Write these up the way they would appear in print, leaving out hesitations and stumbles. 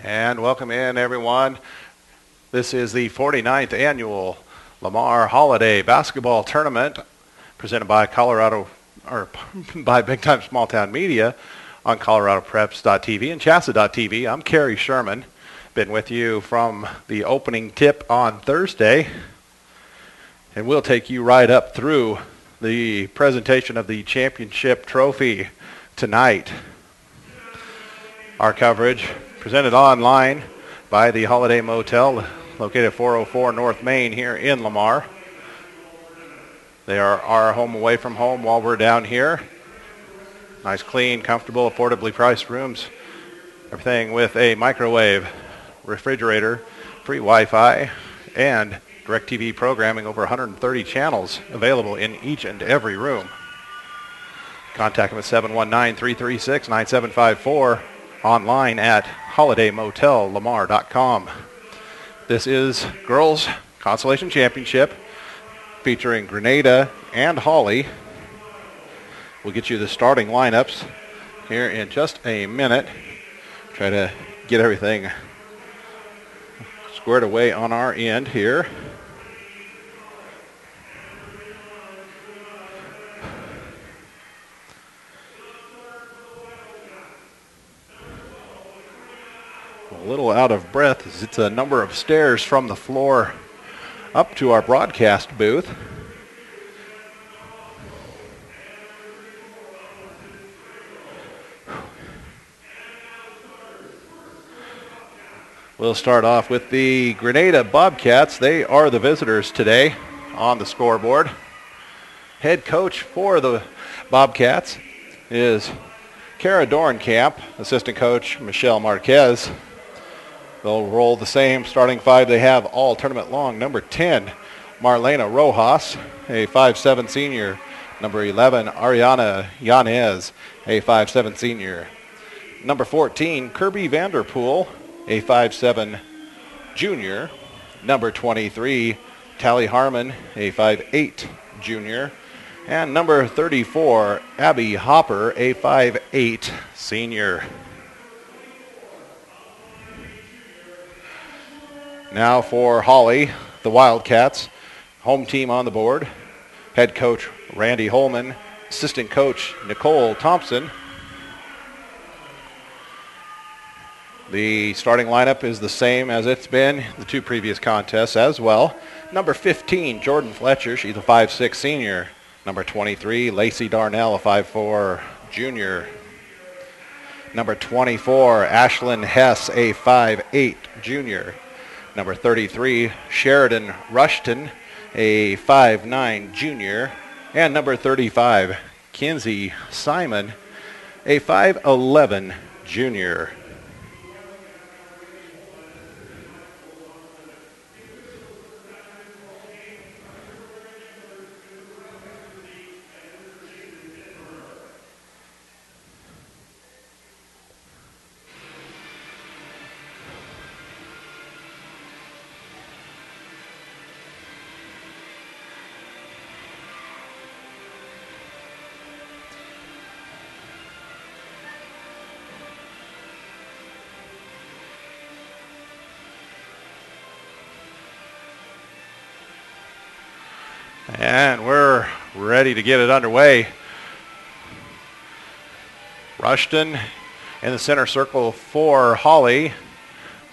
And welcome in, everyone. This is the 49th annual Lamar Holiday Basketball Tournament presented by by Big Time Small Town Media on ColoradoPreps.tv and Chassa.tv. I'm Kerry Sherman. Been with you from the opening tip on Thursday, and we'll take you right up through the presentation of the championship trophy tonight. Our coverage presented online by the Holiday Motel, located at 404 North Main here in Lamar. They are our home away from home while we're down here. Nice, clean, comfortable, affordably priced rooms. Everything with a microwave, refrigerator, free Wi-Fi, and DirecTV programming, over 130 channels available in each and every room. Contact them at 719-336-9754, online at holidaymotellamar.com. This is Girls Consolation Championship featuring Granada and Holly. We'll get you the starting lineups here in just a minute. Try to get everything squared away on our end here. A little out of breath as it's a number of stairs from the floor up to our broadcast booth. We'll start off with the Granada Bobcats. They are the visitors today on the scoreboard. Head coach for the Bobcats is Kara Dorenkamp, assistant coach Michelle Marquez. They'll roll the same starting five they have all tournament long. Number 10, Marlena Rojas, a 5'7 senior. Number 11, Ariana Yanez, a 5'7 senior. Number 14, Kirby Vanderpool, a 5'7 junior. Number 23, Tally Harmon, a 5'8 junior. And number 34, Abby Hopper, a 5'8 senior. Now for Holly, the Wildcats. Home team on the board. Head coach Randy Holman, assistant coach Nicole Thompson. The starting lineup is the same as it's been the two previous contests as well. Number 15, Jordan Fletcher, she's a 5'6 senior. Number 23, Lacey Darnell, a 5'4 junior. Number 24, Ashlyn Hess, a 5'8 junior. Number 33, Sheridan Rushton, a 5'9 junior. And number 35, Kinsey Simon, a 5'11 junior. And we're ready to get it underway. Rushton in the center circle for Holly.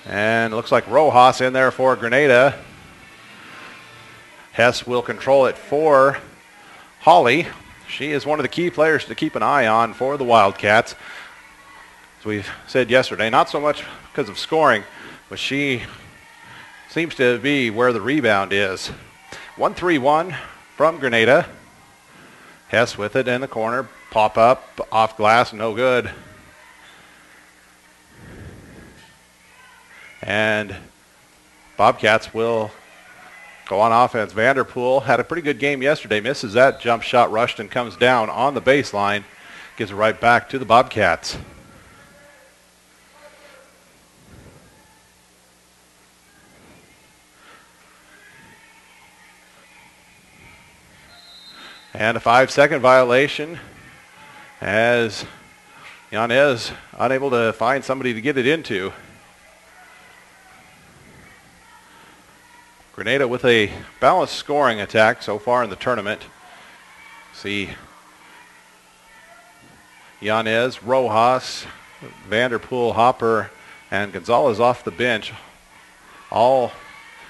And it looks like Rojas in there for Granada. Hess will control it for Holly. She is one of the key players to keep an eye on for the Wildcats. As we said yesterday, not so much because of scoring, but she seems to be where the rebound is. 1-3-1 from Granada. Hess with it in the corner. Pop up, off glass, no good. And Bobcats will go on offense. Vanderpool had a pretty good game yesterday. Misses that jump shot. Rushton comes down on the baseline. Gives it right back to the Bobcats. And a 5-second violation as Yanez unable to find somebody to get it into. Granada with a balanced scoring attack so far in the tournament. See Yanez, Rojas, Vanderpool, Hopper, and Gonzalez off the bench, all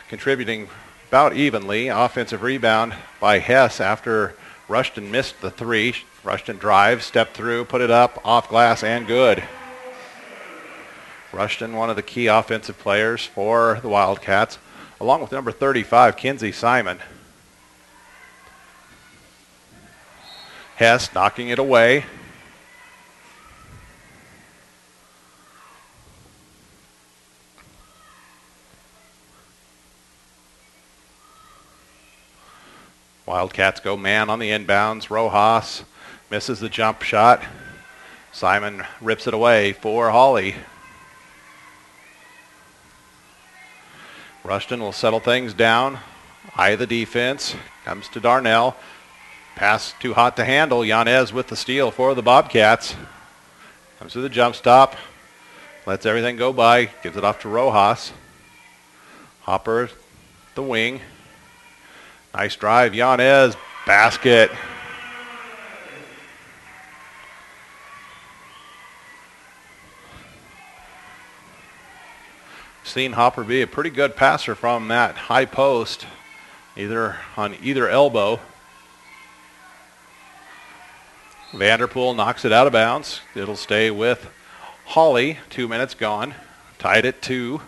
contributing about evenly. Offensive rebound by Hess after Rushton missed the three. Rushton drives, step through, put it up, off glass, and good. Rushton, one of the key offensive players for the Wildcats, along with number 35, Kinsey Simon. Hess knocking it away. Wildcats go man on the inbounds. Rojas misses the jump shot. Simon rips it away for Holly. Rushton will settle things down. Eye the defense. Comes to Darnell. Pass too hot to handle. Yanez with the steal for the Bobcats. Comes to the jump stop. Lets everything go by. Gives it off to Rojas. Hopper, the wing. Nice drive. Yanez. Basket. Seen Hopper be a pretty good passer from that high post, either on either elbow. Vanderpool knocks it out of bounds. It'll stay with Holly. 2 minutes gone. Tied at 2.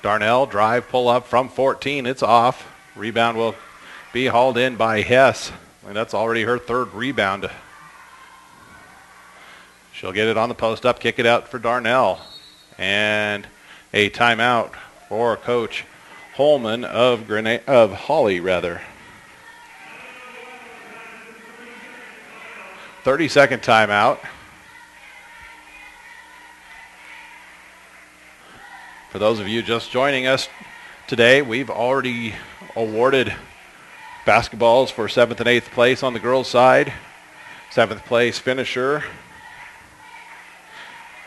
Darnell drive, pull up from 14. It's off. Rebound will be hauled in by Hess. And that's already her third rebound. She'll get it on the post up, kick it out for Darnell. And a timeout for Coach Holman of Holly, rather. 30-second timeout. For those of you just joining us today, we've already awarded basketballs for 7th and 8th place on the girls' side. 7th place finisher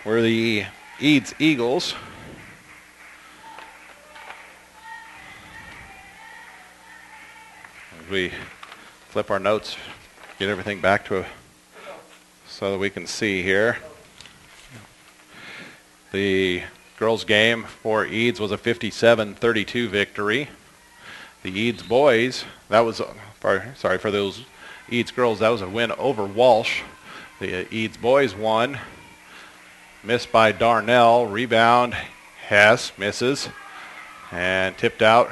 were the Eads Eagles. As we flip our notes, get everything back to so that we can see here. The girls' game for Eads was a 57-32 victory. The Eads boys, that was, for those Eads girls, that was a win over Walsh. The Eads boys won. Missed by Darnell. Rebound, Hess misses. And tipped out,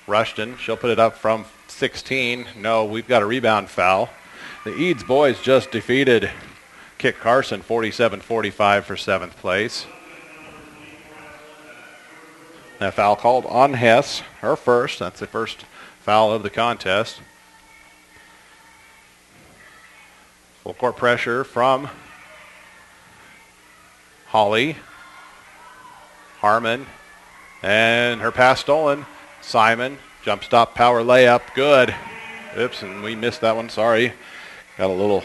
Rushton. She'll put it up from 16. No, we've got a rebound foul. The Eads boys just defeated Kit Carson 47-45 for 7th place. That foul called on Hess, her first. That's the first foul of the contest. Full court pressure from Holly. Harmon. And her pass stolen. Simon. Jump stop power layup. Good. Oops, and we missed that one. Sorry. Got a little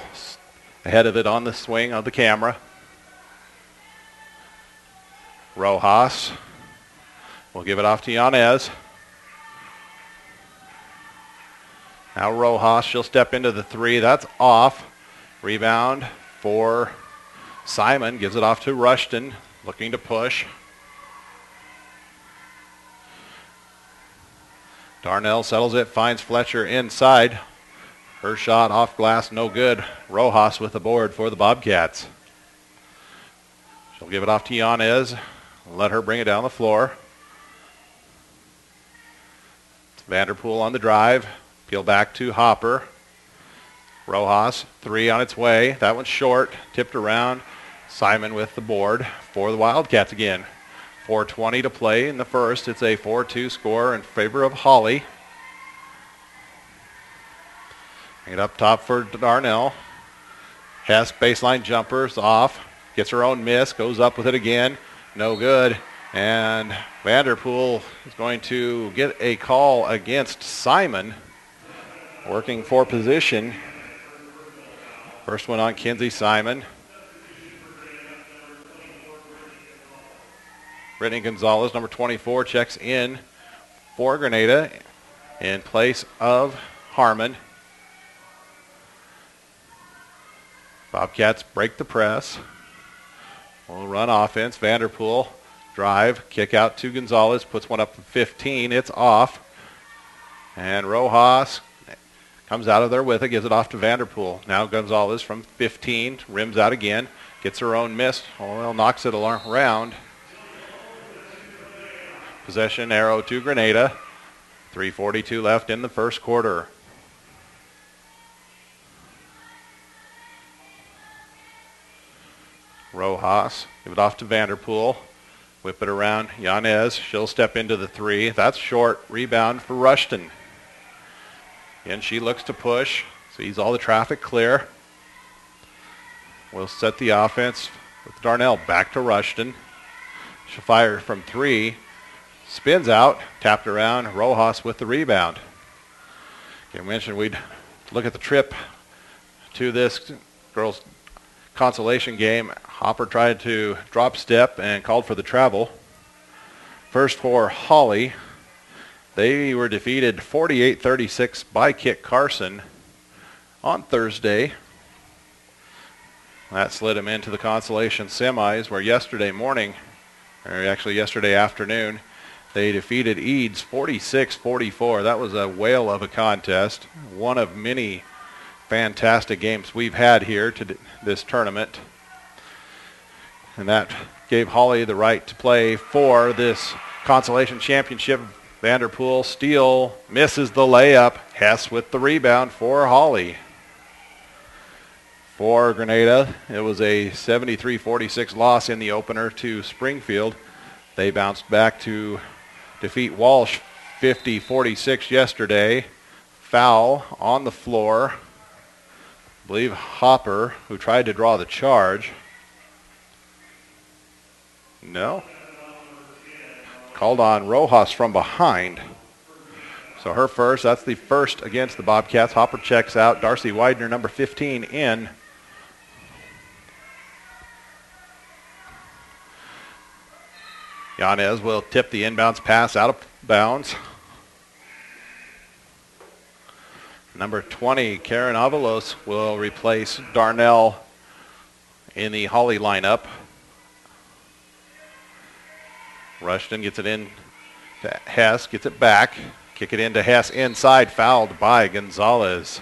ahead of it on the swing of the camera. Rojas. We'll give it off to Yanez. Now Rojas, she'll step into the three. That's off. Rebound for Simon. Gives it off to Rushton. Looking to push. Darnell settles it. Finds Fletcher inside. Her shot off glass. No good. Rojas with the board for the Bobcats. She'll give it off to Yanez. Let her bring it down the floor. Vanderpool on the drive. Peel back to Hopper. Rojas, three on its way. That one's short. Tipped around. Simon with the board for the Wildcats again. 4:20 to play in the first. It's a 4-2 score in favor of Holly. Bring it up top for Darnell. Hess, baseline jumpers off. Gets her own miss. Goes up with it again. No good. And Vanderpool is going to get a call against Simon. Working for position. First one on Kinsey Simon. Brittany Gonzalez, number 24, checks in for Granada in place of Harmon. Bobcats break the press. We'll run offense. Vanderpool drive, kick out to Gonzalez, puts one up from 15. It's off. And Rojas comes out of there with it, gives it off to Vanderpool. Now Gonzalez from 15, rims out again, gets her own miss. Well, knocks it around. Possession arrow to Granada. 3:42 left in the first quarter. Rojas, give it off to Vanderpool. Whip it around Yanez. She'll step into the three. That's short. Rebound for Rushton. And she looks to push. Sees all the traffic clear. We'll set the offense with Darnell back to Rushton. She'll fire from three. Spins out. Tapped around. Rojas with the rebound. I mentioned we'd look at the trip to this girls' consolation game. Hopper tried to drop step and called for the travel. First for Holly. They were defeated 48-36 by Kit Carson on Thursday. That slid them into the consolation semis, where yesterday morning, or actually yesterday afternoon, they defeated Eads 46-44. That was a whale of a contest. One of many fantastic games we've had here to this tournament. And that gave Holly the right to play for this consolation championship. Vanderpool steal, misses the layup. Hess with the rebound for Holly. For Grenada, it was a 73-46 loss in the opener to Springfield. They bounced back to defeat Walsh 50-46 yesterday. Foul on the floor. I believe Hopper, who tried to draw the charge. No. Called on Rojas from behind. So her first, that's the first against the Bobcats. Hopper checks out. Darcy Widener, number 15, in. Yanez will tip the inbounds pass out of bounds. Number 20, Karen Avalos, will replace Darnell in the Holly lineup. Rushton gets it in to Hess, gets it back. Kick it into Hess inside, fouled by Gonzalez.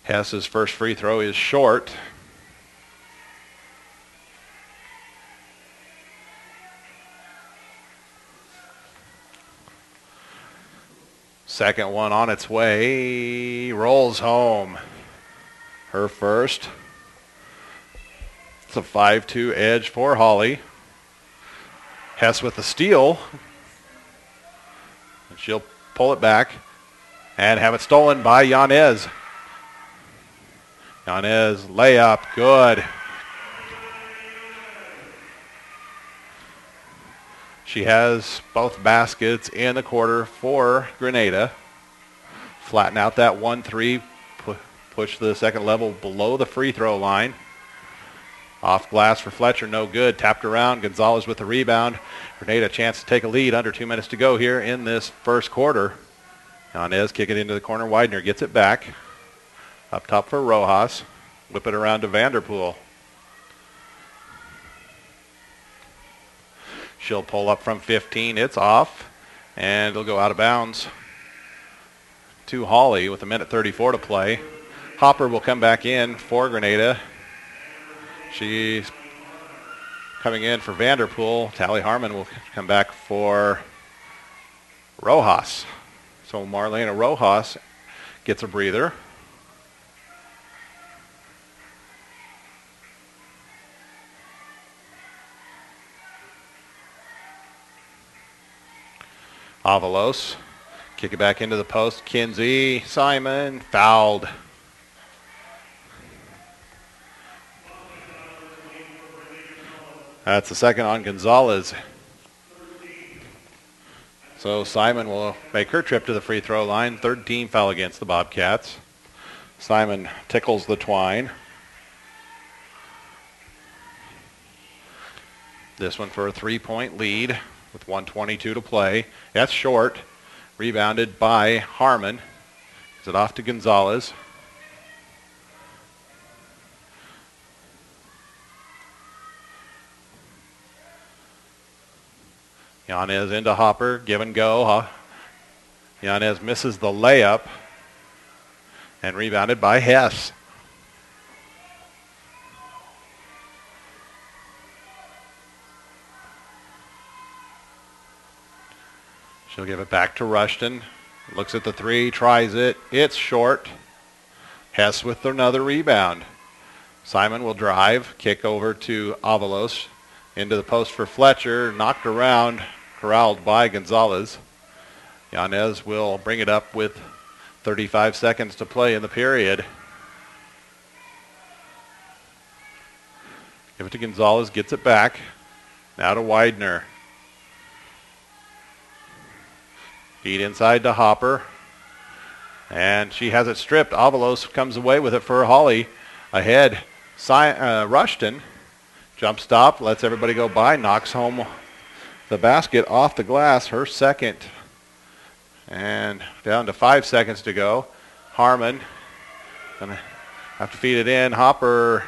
Hess's first free throw is short. Second one on its way, rolls home. Her first. It's a 5-2 edge for Holly. Hess with the steal. And she'll pull it back and have it stolen by Yanez. Yanez layup, good. She has both baskets in the quarter for Grenada. Flatten out that 1-3, push the second level below the free throw line. Off glass for Fletcher, no good. Tapped around, Gonzalez with the rebound. Grenada a chance to take a lead, under 2 minutes to go here in this first quarter. Yanez kick it into the corner, Widener gets it back. Up top for Rojas, whip it around to Vanderpool. She'll pull up from 15. It's off, and it'll go out of bounds to Holly with 1:34 to play. Hopper will come back in for Grenada. She's coming in for Vanderpool. Tally Harmon will come back for Rojas. So Marlena Rojas gets a breather. Avalos, kick it back into the post. Kinsey, Simon, fouled. That's the second on Gonzalez. So Simon will make her trip to the free throw line. Third team foul against the Bobcats. Simon tickles the twine. This one for a 3-point lead with 1:22 to play. That's short. Rebounded by Harmon. Gives it off to Gonzalez. Yanez into Hopper, give and go. Yanez misses the layup and rebounded by Hess. She'll give it back to Rushton. Looks at the three, tries it. It's short. Hess with another rebound. Simon will drive, kick over to Avalos. Into the post for Fletcher, knocked around, corralled by Gonzalez. Yanez will bring it up with 35 seconds to play in the period. Give it to Gonzalez, gets it back. Now to Widener. Feed inside to Hopper. And she has it stripped. Avalos comes away with it for Holly. Ahead, Rushton. Jump stop, lets everybody go by, knocks home the basket off the glass, her second. And down to 5 seconds to go. Harmon gonna have to feed it in. Hopper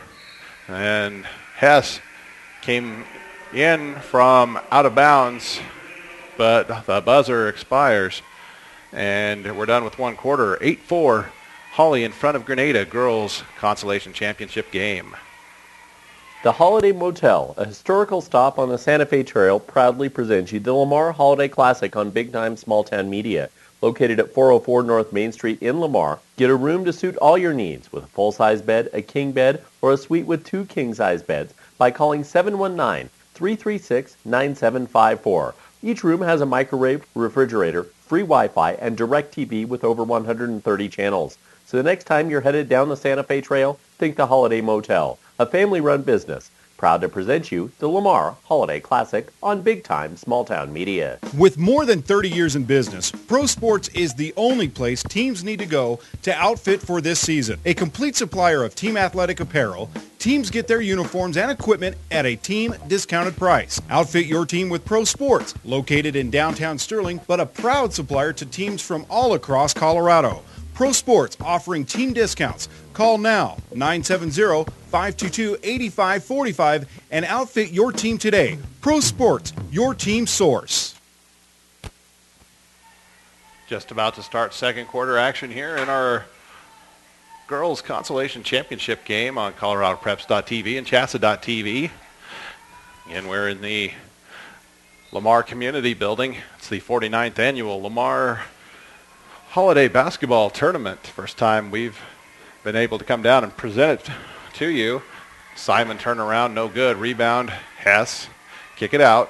and Hess came in from out of bounds, but the buzzer expires. And we're done with one quarter. 8-4, Holly in front of Granada, girls consolation championship game. The Holiday Motel, a historical stop on the Santa Fe Trail, proudly presents you the Lamar Holiday Classic on Big Time Small Town Media. Located at 404 North Main Street in Lamar, get a room to suit all your needs with a full-size bed, a king bed, or a suite with 2 king-size beds by calling 719-336-9754. Each room has a microwave, refrigerator, free Wi-Fi, and direct TV with over 130 channels. So the next time you're headed down the Santa Fe Trail, think the Holiday Motel. A family-run business, proud to present you the Lamar Holiday Classic on Big Time Small Town Media. With more than 30 years in business, Pro Sports is the only place teams need to go to outfit for this season. A complete supplier of team athletic apparel, teams get their uniforms and equipment at a team discounted price. Outfit your team with Pro Sports, located in downtown Sterling, but a proud supplier to teams from all across Colorado. Pro Sports offering team discounts. Call now, 970-522-8545, and outfit your team today. Pro Sports, your team source. Just about to start second quarter action here in our girls consolation championship game on ColoradoPreps.tv and Chassa.tv. And we're in the Lamar Community Building. It's the 49th annual Lamar Holiday Basketball Tournament. First time we've been able to come down and present it to you. Simon turnaround, no good. Rebound, Hess, kick it out.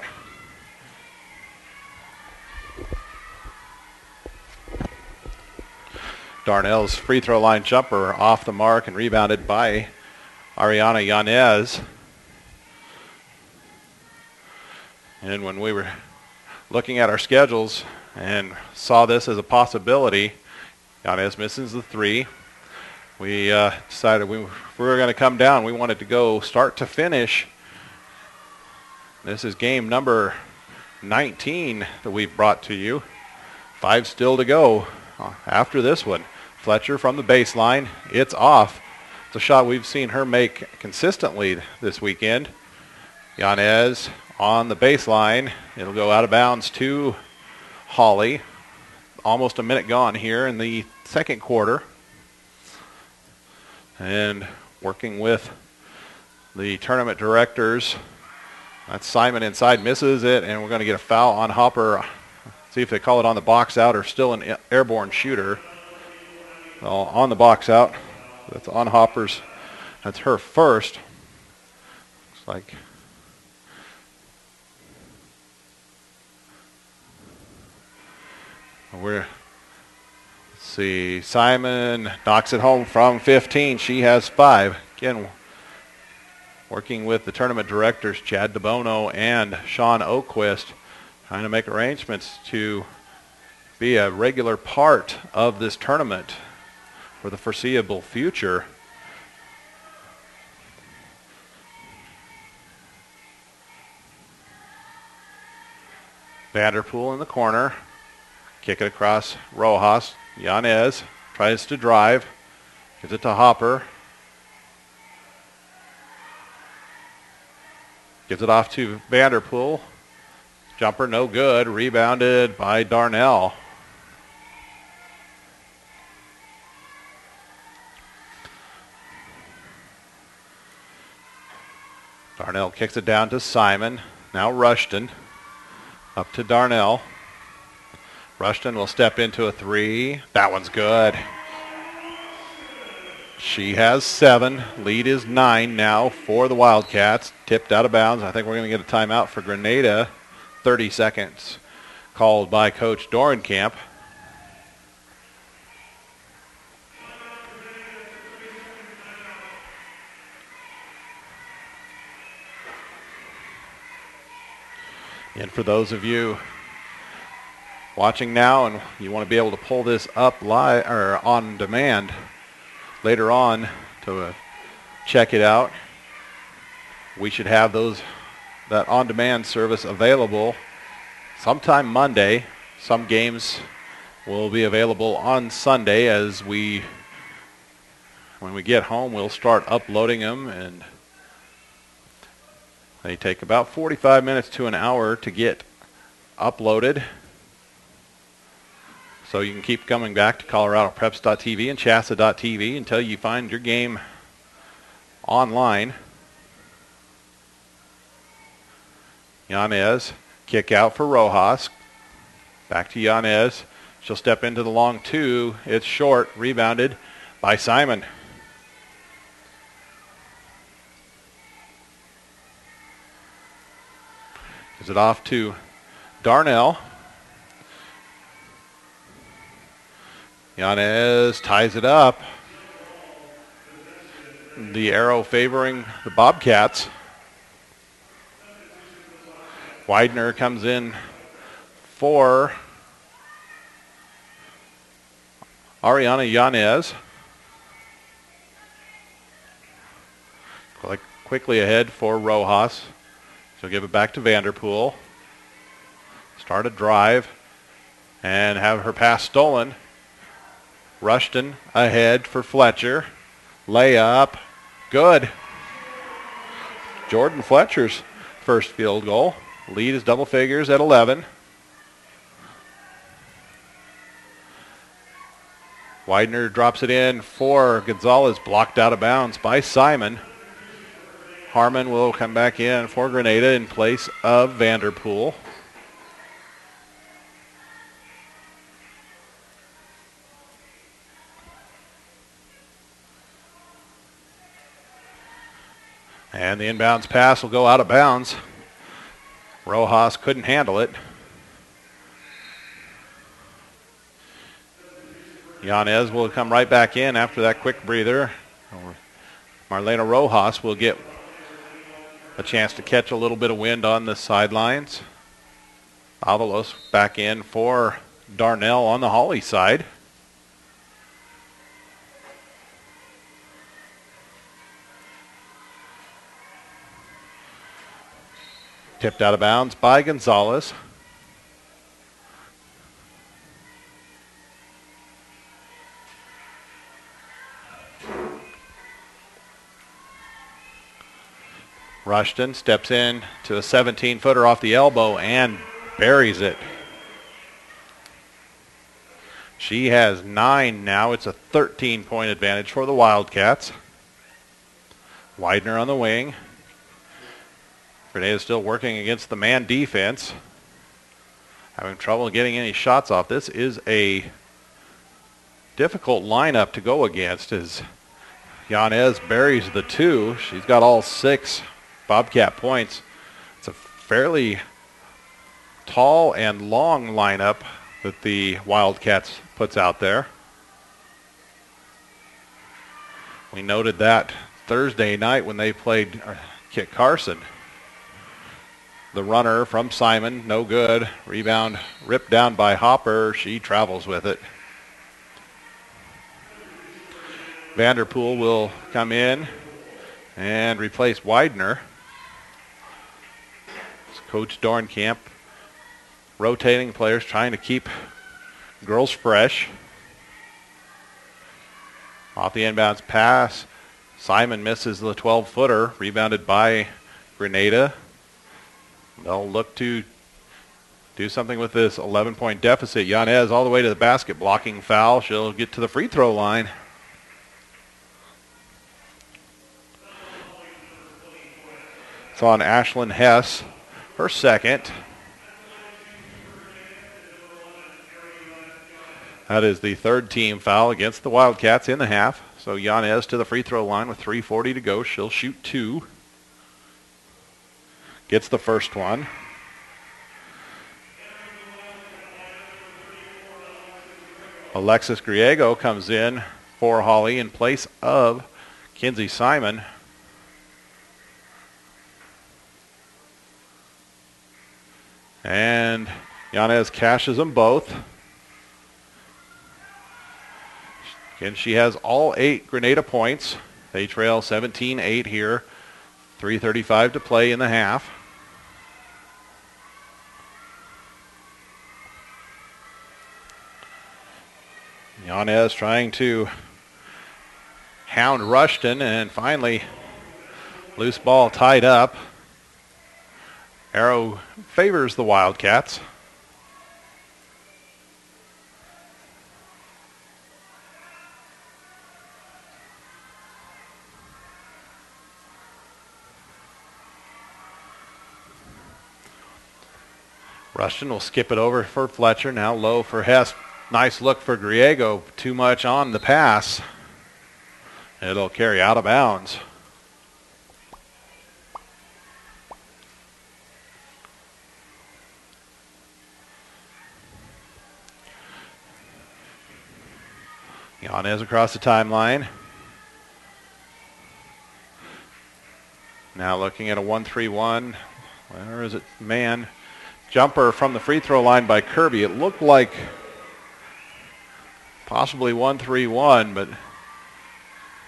Darnell's free throw line jumper off the mark and rebounded by Ariana Yanez. And when we were looking at our schedules and saw this as a possibility, Yanez misses the three. We decided if we were going to come down, we wanted to go start to finish. This is game number 19 that we've brought to you. 5 still to go after this one. Fletcher from the baseline. It's off. It's a shot we've seen her make consistently this weekend. Yanez on the baseline. It'll go out of bounds to Holly. Almost a minute gone here in the second quarter. And working with the tournament directors. That's Simon inside, misses it, and we're going to get a foul on Hopper. See if they call it on the box out or still an airborne shooter. Well, on the box out. That's on Hopper's. That's her first. Looks like. Let's see. Simon knocks it home from 15. She has 5. Again, working with the tournament directors, Chad DeBono and Sean Oquist, trying to make arrangements to be a regular part of this tournament for the foreseeable future. Vanderpool in the corner. Kick it across Rojas. Yanez tries to drive. Gives it to Hopper. Gives it off to Vanderpool. Jumper no good. Rebounded by Darnell. Darnell kicks it down to Simon. Now Rushton. Up to Darnell. Rushton will step into a three. That one's good. She has 7. Lead is 9 now for the Wildcats. Tipped out of bounds. I think we're going to get a timeout for Granada. 30 seconds called by Coach Dorenkamp. And for those of you watching now and you want to be able to pull this up live or on demand later on to check it out, we should have that on-demand service available sometime Monday. Some games will be available on Sunday. When we get home, we'll start uploading them, and they take about 45 minutes to an hour to get uploaded. So you can keep coming back to ColoradoPreps.tv and Shasta.tv until you find your game online. Yanez, kick out for Rojas. Back to Yanez. She'll step into the long 2. It's short, rebounded by Simon. Gives it off to Darnell. Yanez ties it up. The arrow favoring the Bobcats. Widener comes in for Ariana Yanez. Quickly ahead for Rojas. She'll give it back to Vanderpool. Start a drive and have her pass stolen. Rushton ahead for Fletcher. Layup. Good. Jordan Fletcher's first field goal. Lead is double figures at 11. Widener drops it in for Gonzalez. Blocked out of bounds by Simon. Harmon will come back in for Grenada in place of Vanderpool. And the inbounds pass will go out of bounds. Rojas couldn't handle it. Yanez will come right back in after that quick breather. Marlena Rojas will get a chance to catch a little bit of wind on the sidelines. Avalos back in for Darnell on the Holly side. Tipped out of bounds by Gonzalez. Rushton steps in to a 17-footer off the elbow and buries it. She has 9 now. It's a 13-point advantage for the Wildcats. Widener on the wing. Grenada is still working against the man defense. Having trouble getting any shots off. This is a difficult lineup to go against as Yanez buries the 2. She's got all 6 Bobcat points. It's a fairly tall and long lineup that the Wildcats puts out there. We noted that Thursday night when they played Kit Carson. The runner from Simon, no good. Rebound ripped down by Hopper. She travels with it. Vanderpool will come in and replace Widener. It's Coach Dornkamp rotating players, trying to keep girls fresh. Off the inbounds pass. Simon misses the 12-footer, rebounded by Granada. They'll look to do something with this 11-point deficit. Yanez all the way to the basket, blocking foul. She'll get to the free throw line. It's on Ashlyn Hess, her second. That is the third team foul against the Wildcats in the half. So Yanez to the free throw line with 3:40 to go. She'll shoot 2. Gets the first one. Alexis Griego comes in for Holly in place of Kinsey Simon. And Yanez cashes them both. And she has all 8 Granada points. They trail 17-8 here. 3:35 to play in the half. Yanez trying to hound Rushton, and finally loose ball tied up. Arrow favors the Wildcats. Rushton will skip it over for Fletcher. Now low for Hess. Nice look for Griego. Too much on the pass. It'll carry out of bounds. Yanez across the timeline. Now looking at a 1-3-1. Where is it? Man. Jumper from the free throw line by Kirby. It looked like possibly 1-3-1, but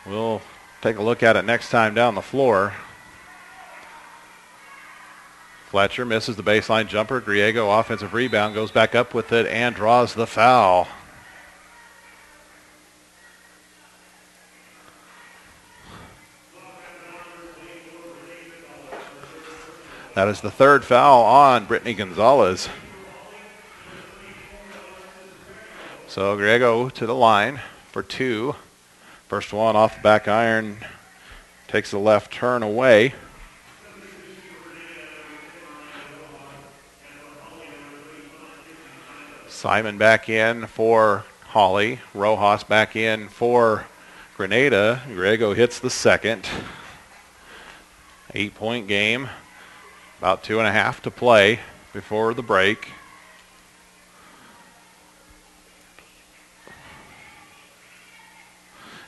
we'll take a look at it next time down the floor. Fletcher misses the baseline jumper. Griego offensive rebound, goes back up with it and draws the foul. That is the third foul on Brittany Gonzalez. So Griego to the line for 2. First one off the back iron. Takes the left turn away. Simon back in for Holly. Rojas back in for Granada. Griego hits the second. 8-point game. About 2.5 to play before the break.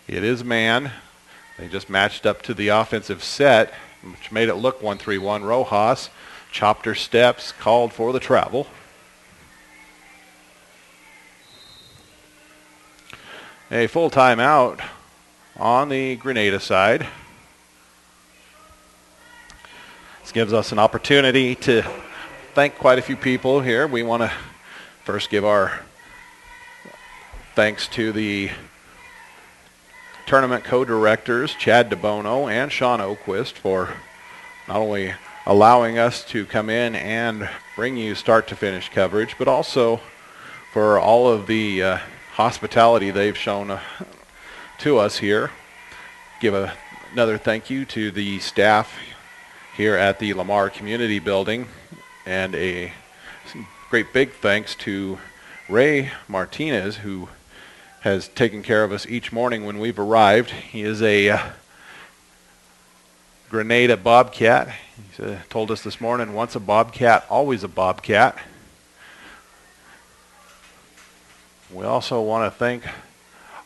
It is man. They just matched up to the offensive set, which made it look 1-3-1. Rojas chopped her steps, called for the travel. A full timeout on the Granada side. This gives us an opportunity to thank quite a few people here. We want to first give our thanks to the tournament co-directors, Chad DeBono and Sean Oquist, for not only allowing us to come in and bring you start-to-finish coverage, but also for all of the hospitality they've shown to us here. Give another thank you to the staff here at the Lamar Community Building, and a great big thanks to Ray Martinez, who has taken care of us each morning when we've arrived. He is a Granada Bobcat. He told us this morning, once a Bobcat, always a Bobcat. We also want to thank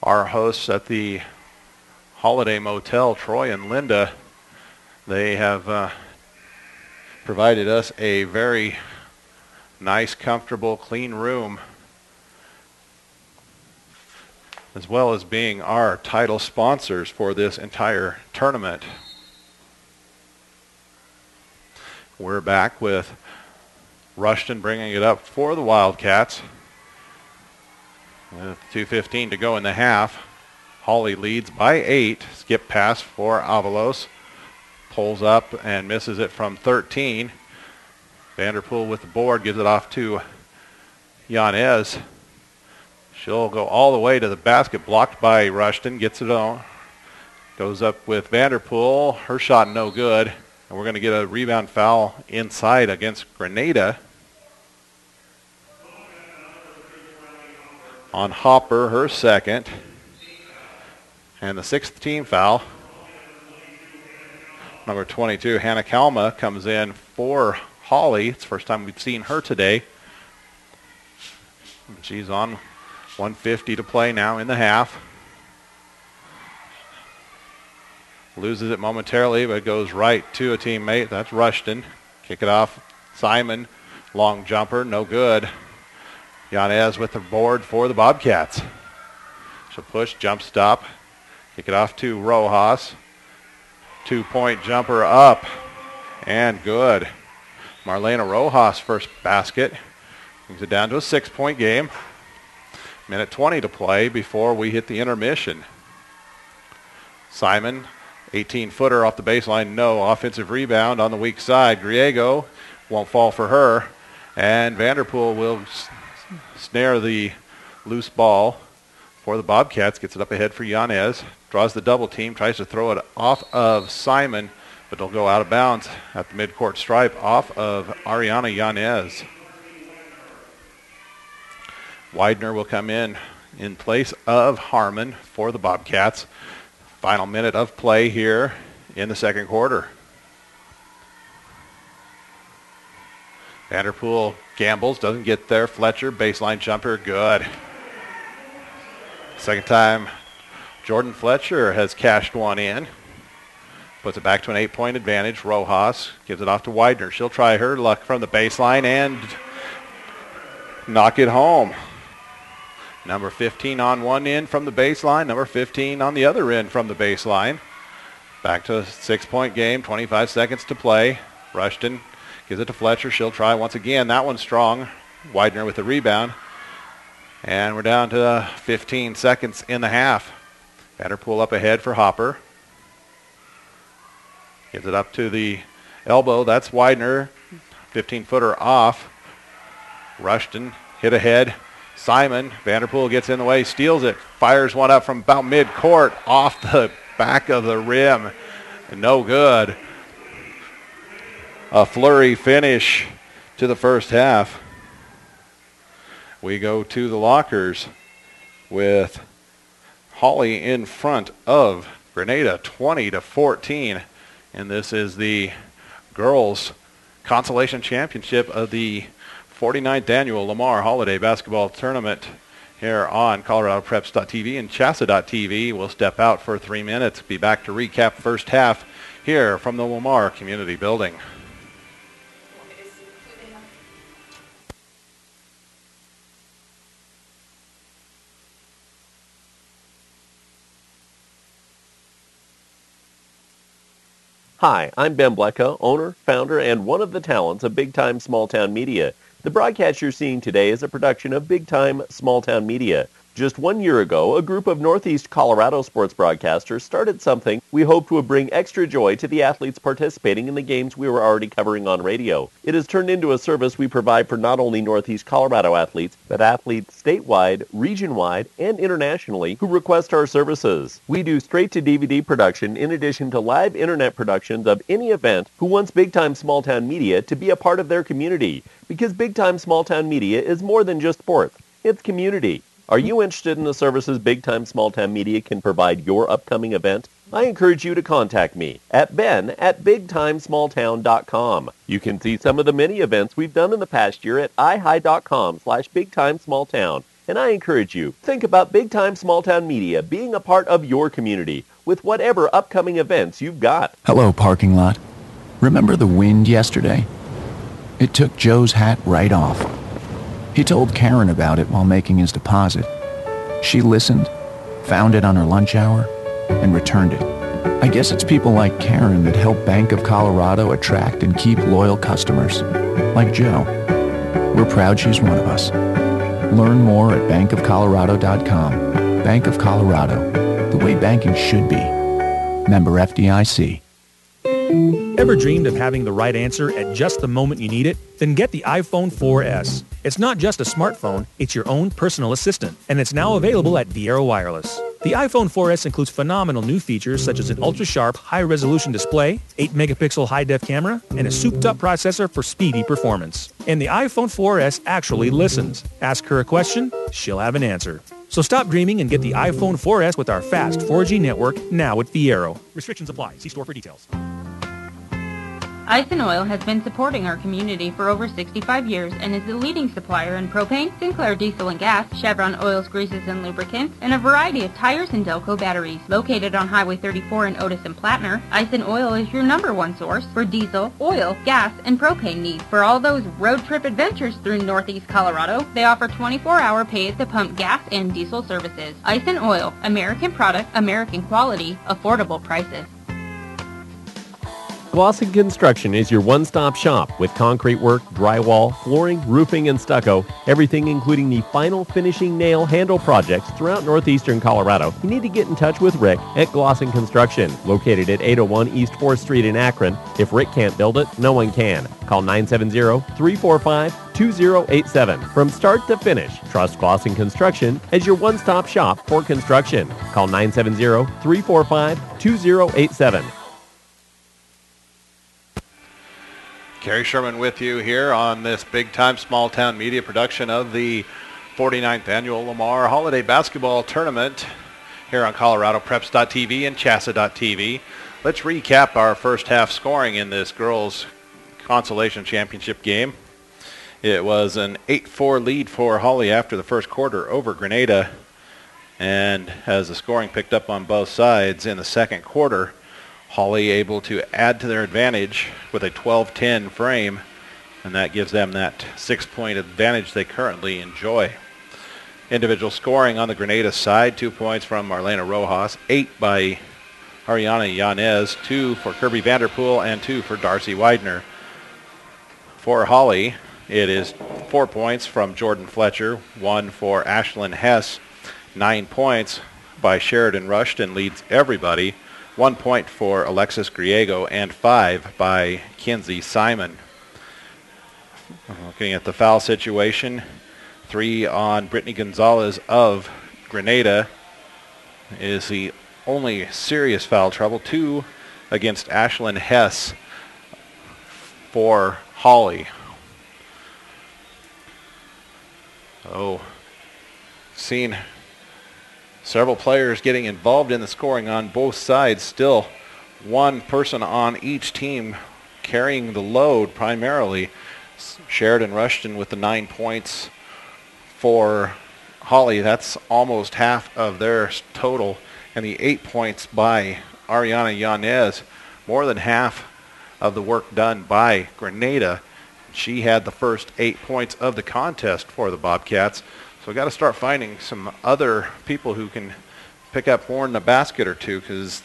our hosts at the Holiday Motel, Troy and Linda. They have provided us a very nice, comfortable, clean room, as well as being our title sponsors for this entire tournament. We're back with Rushton bringing it up for the Wildcats. With 2:15 to go in the half. Holly leads by 8. Skip pass for Avalos. Pulls up and misses it from 13. Vanderpool with the board, gives it off to Yanez. She'll go all the way to the basket, blocked by Rushton, gets it on. Goes up with Vanderpool. Her shot no good. And we're going to get a rebound foul inside against Granada. On Hopper, her second. And the 6th team foul. Number 22, Hannah Kalma, comes in for Holly. It's the first time we've seen her today. She's on 1:50 to play now in the half. Loses it momentarily, but goes right to a teammate. That's Rushton. Kick it off. Simon, long jumper, no good. Yanez with the board for the Bobcats. She'll push, jump stop. Kick it off to Rojas. 2-point jumper up and good. Marlena Rojas first basket. Brings it down to a 6-point game. Minute 20 to play before we hit the intermission. Simon, 18-footer off the baseline, no. Offensive rebound on the weak side. Griego won't fall for her. And Vanderpool will snare the loose ball for the Bobcats. Gets it up ahead for Yanez. Draws the double team. Tries to throw it off of Simon, but it'll go out of bounds at the midcourt stripe off of Ariana Yanez. Widener will come in place of Harmon for the Bobcats. Final minute of play here in the second quarter. Vanderpool gambles, doesn't get there. Fletcher, baseline jumper, good. Second time Jordan Fletcher has cashed one in. Puts it back to an 8-point advantage. Rojas gives it off to Widener. She'll try her luck from the baseline and knock it home. Number 15 on one end from the baseline. Number 15 on the other end from the baseline. Back to a 6-point game. 25 seconds to play. Rushton gives it to Fletcher. She'll try once again. That one's strong. Widener with the rebound. And we're down to 15 seconds in the half. Vanderpool up ahead for Hopper. Gives it up to the elbow. That's Widener. 15-footer off. Rushton hit ahead. Simon, Vanderpool gets in the way, steals it, fires one up from about mid-court off the back of the rim. No good. A flurry finish to the first half. We go to the lockers with Holly in front of Granada 20-14. And this is the girls' Consolation Championship of the 49th Annual Lamar Holiday Basketball Tournament here on ColoradoPreps.tv and Chassa.tv. We'll step out for 3 minutes, be back to recap first half here from the Lamar Community Building. Hi, I'm Ben Blecka, owner, founder, and one of the talents of Big Time Small Town Media. The broadcast you're seeing today is a production of Big Time Small Town Media. Just 1 year ago, a group of Northeast Colorado sports broadcasters started something we hoped would bring extra joy to the athletes participating in the games we were already covering on radio. It has turned into a service we provide for not only Northeast Colorado athletes, but athletes statewide, region-wide, and internationally who request our services. We do straight-to-DVD production in addition to live internet productions of any event who wants Big Time Small Town Media to be a part of their community. Because Big Time Small Town Media is more than just sports. It's community. Are you interested in the services Big Time Small Town Media can provide your upcoming event? I encourage you to contact me at ben@bigtimesmalltown.com. You can see some of the many events we've done in the past year at ihigh.com/bigtimesmalltown. And I encourage you, think about Big Time Small Town Media being a part of your community with whatever upcoming events you've got. Hello, parking lot. Remember the wind yesterday? It took Joe's hat right off. He told Karen about it while making his deposit. She listened, found it on her lunch hour, and returned it. I guess it's people like Karen that help Bank of Colorado attract and keep loyal customers, like Joe. We're proud she's one of us. Learn more at bankofcolorado.com. Bank of Colorado, the way banking should be. Member FDIC. Ever dreamed of having the right answer at just the moment you need it? Then get the iPhone 4S. It's not just a smartphone, it's your own personal assistant, and it's now available at Viera Wireless. The iPhone 4S includes phenomenal new features such as an ultra-sharp, high-resolution display, 8-megapixel high-def camera, and a souped-up processor for speedy performance. And the iPhone 4S actually listens. Ask her a question, she'll have an answer. So stop dreaming and get the iPhone 4S with our fast 4G network now at Viera. Restrictions apply. See store for details. Ice and Oil has been supporting our community for over 65 years and is the leading supplier in propane, Sinclair diesel and gas, Chevron oils, greases, and lubricants, and a variety of tires and Delco batteries. Located on Highway 34 in Otis and Plattner, Ice and Oil is your #1 source for diesel, oil, gas, and propane needs. For all those road trip adventures through Northeast Colorado, they offer 24-hour pay-at-the-pump gas and diesel services. Ice and Oil, American product, American quality, affordable prices. Glosson Construction is your one-stop shop with concrete work, drywall, flooring, roofing, and stucco. Everything including the final finishing nail handle projects throughout northeastern Colorado. You need to get in touch with Rick at Glosson Construction, located at 801 East 4th Street in Akron. If Rick can't build it, no one can. Call 970-345-2087. From start to finish, trust Glosson Construction as your one-stop shop for construction. Call 970-345-2087. Kerry Sherman with you here on this big-time small-town media production of the 49th Annual Lamar Holiday Basketball Tournament here on ColoradoPreps.tv and Chassa.tv. Let's recap our first half scoring in this girls' Consolation Championship game. It was an 8-4 lead for Holly after the first quarter over Granada, and as the scoring picked up on both sides in the second quarter, Holly able to add to their advantage with a 12-10 frame, and that gives them that 6-point advantage they currently enjoy. Individual scoring on the Granada side, 2 points from Marlena Rojas, 8 by Ariana Yanez, 2 for Kirby Vanderpool, and 2 for Darcy Widener. For Holly, it is 4 points from Jordan Fletcher, 1 for Ashlyn Hess, 9 points by Sheridan Rushton leads everybody, 1 point for Alexis Griego, and 5 by Kinsey Simon. Looking at the foul situation, 3 on Brittany Gonzalez of Granada is the only serious foul trouble. 2 against Ashlyn Hess for Holly. Oh, seen several players getting involved in the scoring on both sides. Still one person on each team carrying the load primarily. Sheridan Rushton with the 9 points for Holly. That's almost half of their total. And the 8 points by Ariana Yanez, more than half of the work done by Granada. She had the first 8 points of the contest for the Bobcats. So we've got to start finding some other people who can pick up more in the basket or two, because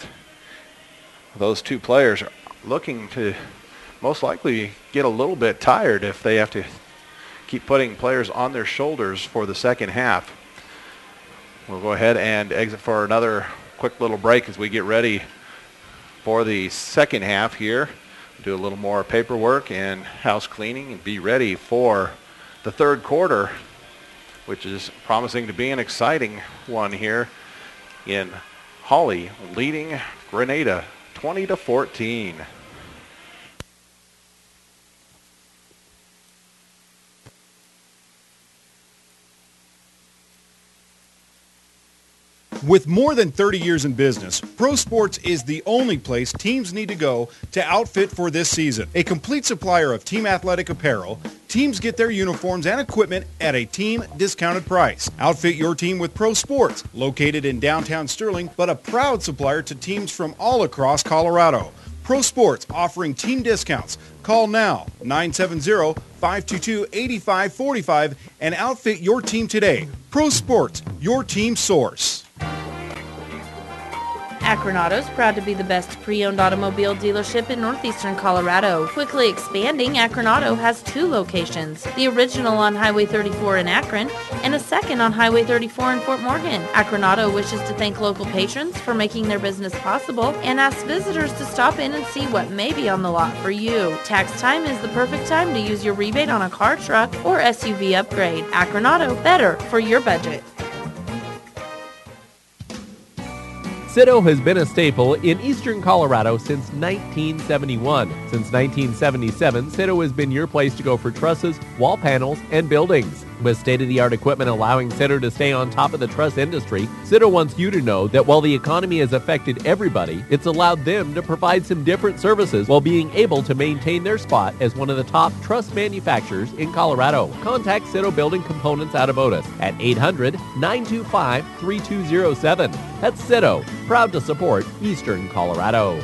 those two players are looking to most likely get a little bit tired if they have to keep putting players on their shoulders for the second half. We'll go ahead and exit for another quick little break as we get ready for the second half here. Do a little more paperwork and house cleaning and be ready for the third quarter, which is promising to be an exciting one here in Holly leading Granada 20-14. With more than 30 years in business, Pro Sports is the only place teams need to go to outfit for this season. A complete supplier of team athletic apparel, teams get their uniforms and equipment at a team discounted price. Outfit your team with Pro Sports, located in downtown Sterling, but a proud supplier to teams from all across Colorado. Pro Sports offering team discounts. Call now, 970-522-8545, and outfit your team today. Pro Sports, your team source. Akron Auto's proud to be the best pre-owned automobile dealership in northeastern Colorado. Quickly expanding, Akron Auto has 2 locations, the original on Highway 34 in Akron and a second on Highway 34 in Fort Morgan. Akron Auto wishes to thank local patrons for making their business possible and asks visitors to stop in and see what may be on the lot for you. Tax time is the perfect time to use your rebate on a car, truck, or SUV upgrade. Akron Auto, better for your budget. Citto has been a staple in eastern Colorado since 1971. Since 1977, Citto has been your place to go for trusses, wall panels, and buildings. With state-of-the-art equipment allowing Citto to stay on top of the truss industry, Citto wants you to know that while the economy has affected everybody, it's allowed them to provide some different services while being able to maintain their spot as one of the top truss manufacturers in Colorado. Contact Citto Building Components out of Otis at 800-925-3207. That's Citto, proud to support eastern Colorado.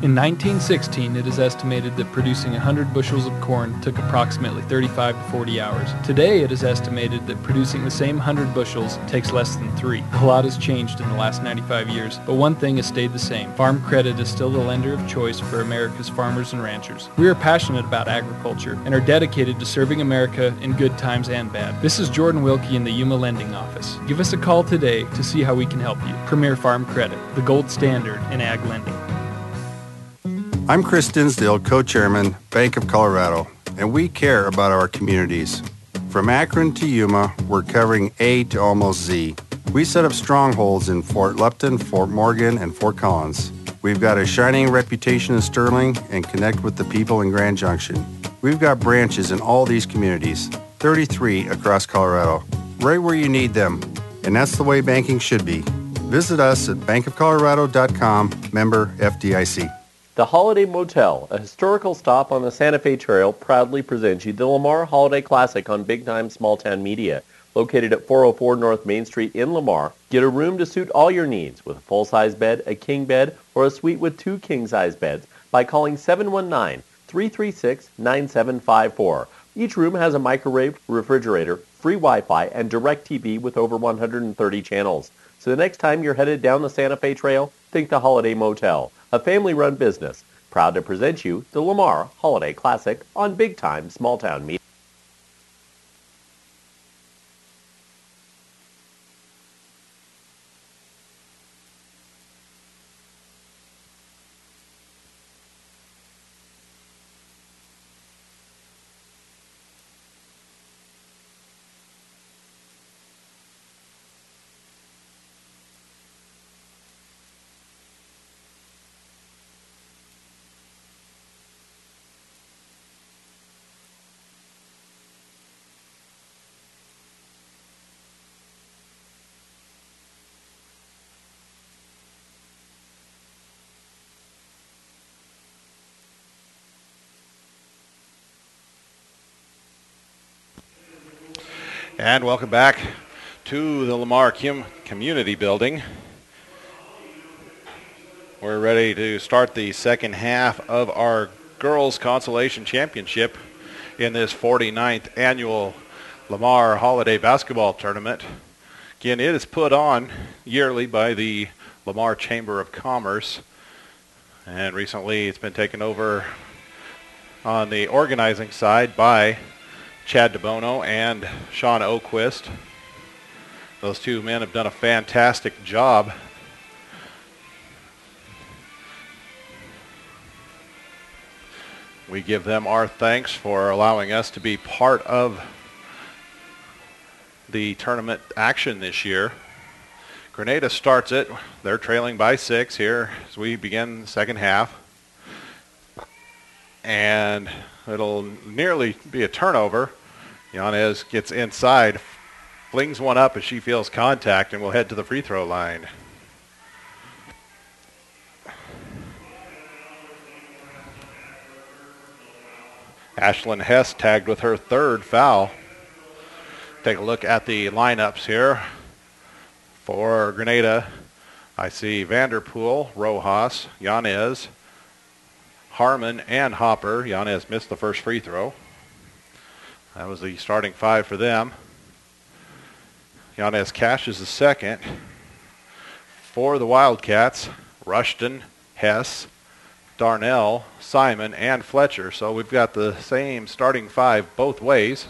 In 1916, it is estimated that producing 100 bushels of corn took approximately 35 to 40 hours. Today, it is estimated that producing the same 100 bushels takes less than 3. A lot has changed in the last 95 years, but one thing has stayed the same. Farm Credit is still the lender of choice for America's farmers and ranchers. We are passionate about agriculture and are dedicated to serving America in good times and bad. This is Jordan Wilkie in the Yuma Lending Office. Give us a call today to see how we can help you. Premier Farm Credit, the gold standard in ag lending. I'm Chris Dinsdale, co-chairman, Bank of Colorado, and we care about our communities. From Akron to Yuma, we're covering A to almost Z. We set up strongholds in Fort Lupton, Fort Morgan, and Fort Collins. We've got a shining reputation in Sterling and connect with the people in Grand Junction. We've got branches in all these communities, 33 across Colorado, right where you need them. And that's the way banking should be. Visit us at bankofcolorado.com, member FDIC. The Holiday Motel, a historical stop on the Santa Fe Trail, proudly presents you the Lamar Holiday Classic on Big Time Small Town Media. Located at 404 North Main Street in Lamar, get a room to suit all your needs with a full-size bed, a king bed, or a suite with 2 king-size beds by calling 719-336-9754. Each room has a microwave, refrigerator, free Wi-Fi, and DirecTV with over 130 channels. So the next time you're headed down the Santa Fe Trail, think the Holiday Motel, a family-run business, proud to present you the Lamar Holiday Classic on Big Time Small Town Media. And welcome back to the Lamar Community Building. We're ready to start the second half of our Girls Consolation Championship in this 49th annual Lamar Holiday Basketball Tournament. Again, it is put on yearly by the Lamar Chamber of Commerce, and recently it's been taken over on the organizing side by Chad DeBono and Sean Oquist. Those two men have done a fantastic job. We give them our thanks for allowing us to be part of the tournament action this year. Granada starts it. They're trailing by 6 here as we begin the second half. And it'll nearly be a turnover. Yanez gets inside flings one up as she feels contact and will head to the free throw line. Ashlyn Hess tagged with her third foul. Take a look at the lineups here. For Grenada, I see Vanderpool, Rojas, Yanez, Harmon, and Hopper. Yanez missed the first free throw. That was the starting five for them. Yanez cashes the second. For the Wildcats, Rushton, Hess, Darnell, Simon, and Fletcher. So we've got the same starting five both ways.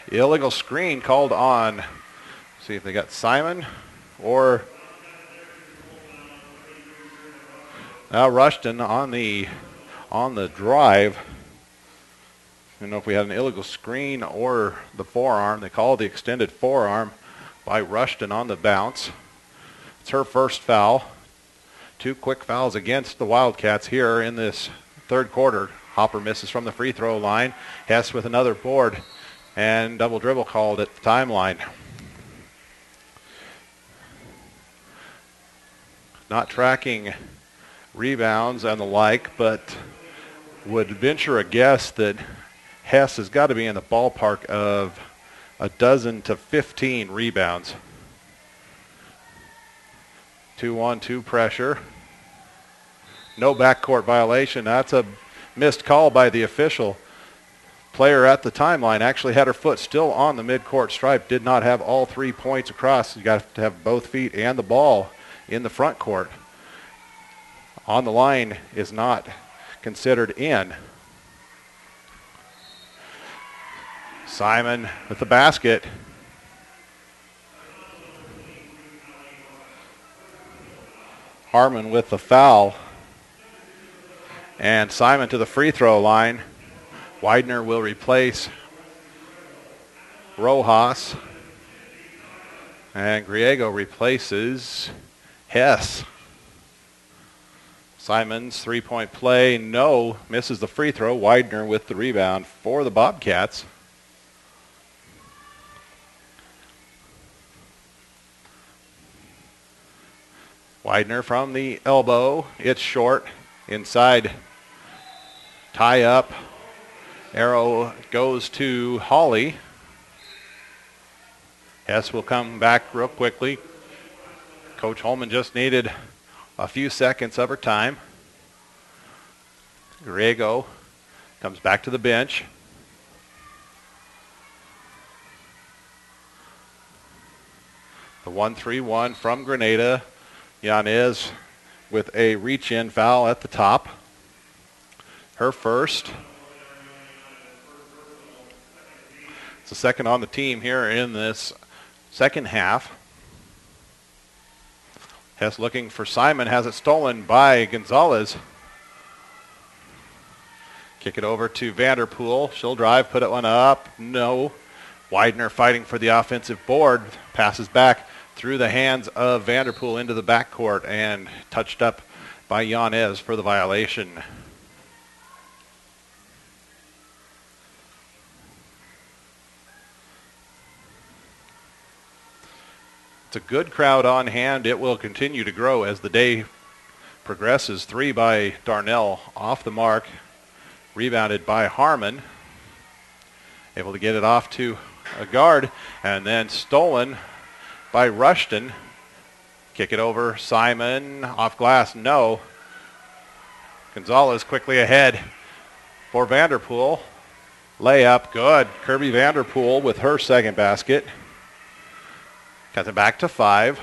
Illegal screen called on. See if they got Simon or now Rushton on the drive. I don't know if we had an illegal screen or the forearm. They called the extended forearm by Rushton on the bounce. It's her first foul. 2 quick fouls against the Wildcats here in this third quarter. Hopper misses from the free throw line. Hess with another board and double dribble called at the timeline. Not tracking rebounds and the like, but would venture a guess that Hess has got to be in the ballpark of a dozen to 15 rebounds. 2-on-2 pressure. No backcourt violation. That's a missed call by the official. Player at the timeline actually had her foot still on the midcourt stripe. Did not have all 3 points across. You got to have both feet and the ball in the front court. On the line is not considered in. Simon with the basket. Harmon with the foul. And Simon to the free throw line. Widener will replace Rojas. And Griego replaces Hess. Simon's three-point play, no, misses the free throw. Widener with the rebound for the Bobcats. Widener from the elbow. It's short. Inside. Tie up. Arrow goes to Hawley. Hess will come back real quickly. Coach Holman just needed a few seconds of her time. Griego comes back to the bench. The 1-3-1 from Grenada. Yanez with a reach-in foul at the top. Her first. It's the second on the team here in this second half. Hess looking for Simon, has it stolen by Gonzalez. Kick it over to Vanderpool. She'll drive, put it one up. No. Widener fighting for the offensive board. Passes back through the hands of Vanderpool into the backcourt and touched up by Yanez for the violation. It's a good crowd on hand. It will continue to grow as the day progresses. 3 by Darnell off the mark. Rebounded by Harmon. Able to get it off to a guard and then stolen by Rushton. Kick it over. Simon off glass. No. Gonzalez quickly ahead for Vanderpool. Layup. Good. Kirby Vanderpool with her second basket. Cuts it back to 5.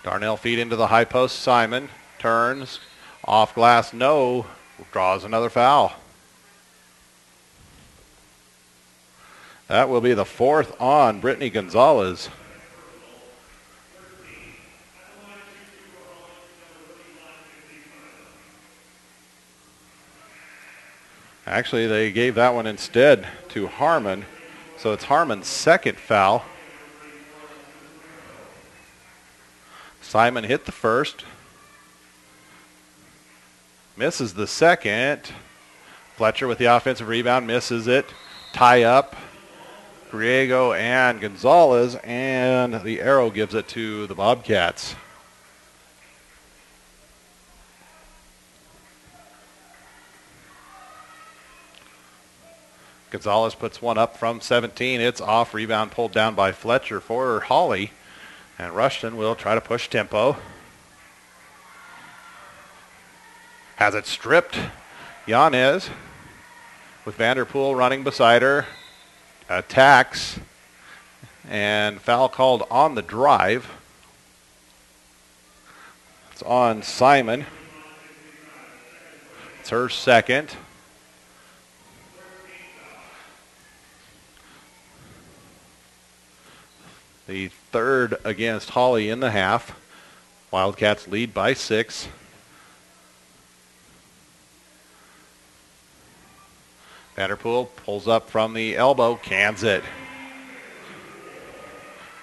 Darnell feed into the high post. Simon turns. Off glass. No. Draws another foul. That will be the 4th on Brittany Gonzalez. Actually, they gave that one instead to Harmon. So it's Harmon's second foul. Simon hit the first. Misses the second. Fletcher with the offensive rebound, misses it. Tie up. Griego and Gonzalez, and the arrow gives it to the Bobcats. Gonzalez puts one up from 17. It's off. Rebound pulled down by Fletcher for Holly. And Rushton will try to push tempo. Has it stripped. Yanez with Vanderpool running beside her. Attacks. And foul called on the drive. It's on Simon. It's her second. The third against Holly in the half. Wildcats lead by 6. Vanderpool pulls up from the elbow, cans it.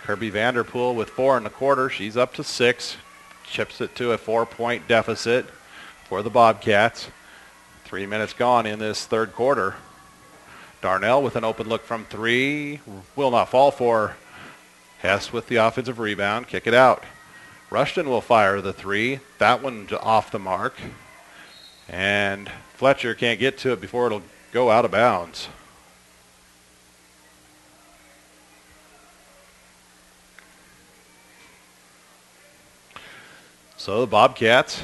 Kirby Vanderpool with 4 in the quarter. She's up to 6. Chips it to a 4-point deficit for the Bobcats. 3 minutes gone in this third quarter. Darnell with an open look from 3. Will not fall for Hess with the offensive rebound. Kick it out. Rushton will fire the 3. That one off the mark. And Fletcher can't get to it before it'll go out of bounds. So the Bobcats,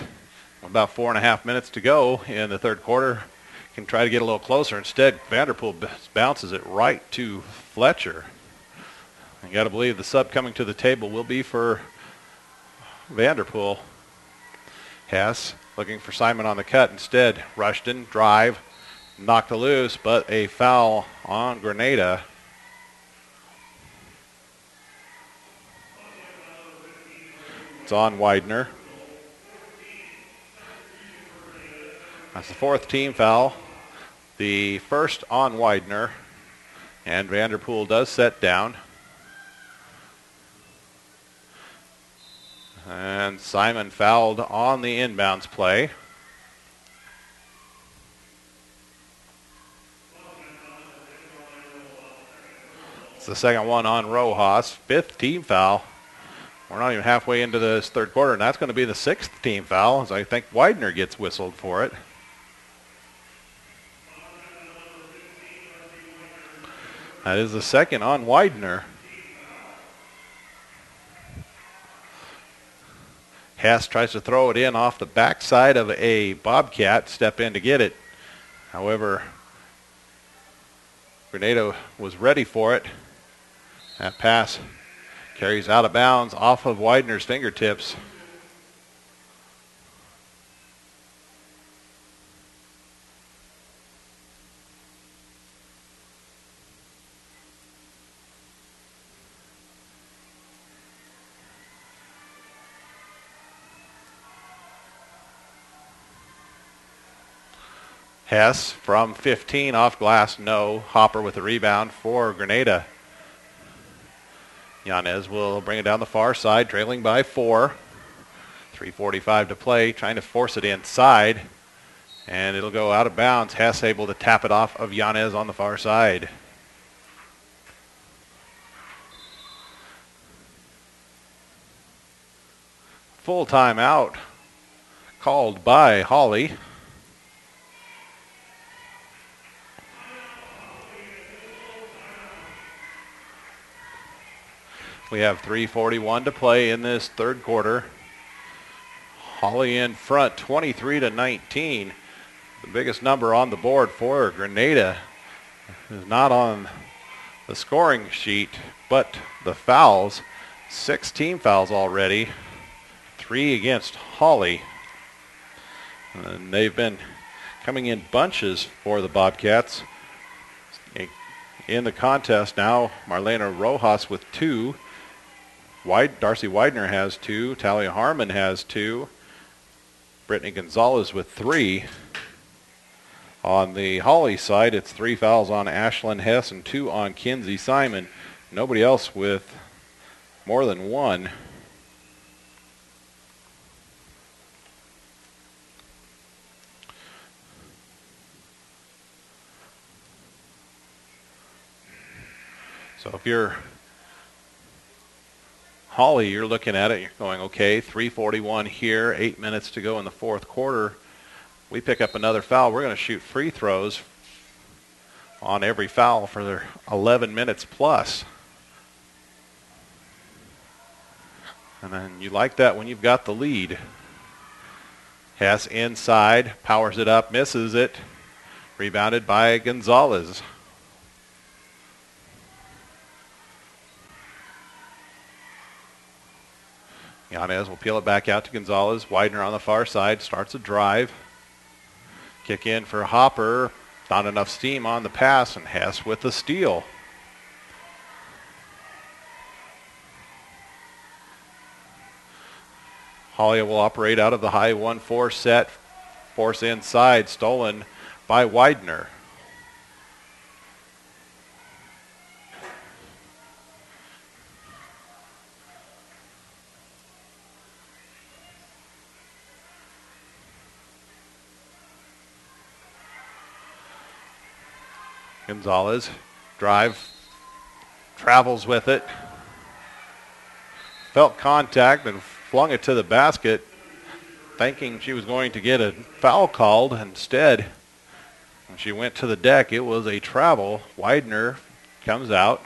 about 4.5 minutes to go in the third quarter, can try to get a little closer. Instead, Vanderpool bounces it right to Fletcher. You got to believe the sub coming to the table will be for Vanderpool. Hess looking for Simon on the cut. Instead, Rushton, drive, knocked it loose, but a foul on Granada. It's on Widener. That's the 4th team foul. The first on Widener. And Vanderpool does set down. And Simon fouled on the inbounds play. It's the second one on Rojas. 5th team foul. We're not even halfway into this third quarter, and that's going to be the 6th team foul, as I think Widener gets whistled for it. That is the second on Widener. Hess tries to throw it in off the backside of a Bobcat, step in to get it. However, Granada was ready for it. That pass carries out of bounds off of Widener's fingertips. Hess from 15 off glass, no. Hopper with the rebound for Granada. Yanez will bring it down the far side, trailing by 4. 3:45 to play, trying to force it inside. And it'll go out of bounds. Hess able to tap it off of Yanez on the far side. Full timeout called by Holly. We have 3:41 to play in this third quarter. Holly in front, 23-19. The biggest number on the board for Granada is not on the scoring sheet, but the fouls. 6 team fouls already, 3 against Holly. And they've been coming in bunches for the Bobcats. In the contest now, Marlena Rojas with 2. Darcy Widener has 2. Talia Harmon has 2. Brittany Gonzalez with 3. On the Holly side, it's 3 fouls on Ashlyn Hess and 2 on Kinsey Simon. Nobody else with more than 1. So if you're Holly, you're looking at it, you're going, okay, 3:41 here, 8 minutes to go in the fourth quarter. We pick up another foul. We're going to shoot free throws on every foul for their 11 minutes plus. And then you like that when you've got the lead. Hess inside, powers it up, misses it. Rebounded by Gonzalez. Yanez will peel it back out to Gonzalez. Widener on the far side, starts a drive. Kick in for Hopper. Not enough steam on the pass, and Hess with the steal. Holly will operate out of the high 1-4 set. Force inside, stolen by Widener. Gonzalez, drive, travels with it. Felt contact and flung it to the basket, thinking she was going to get a foul called. Instead, when she went to the deck, it was a travel. Widener comes out.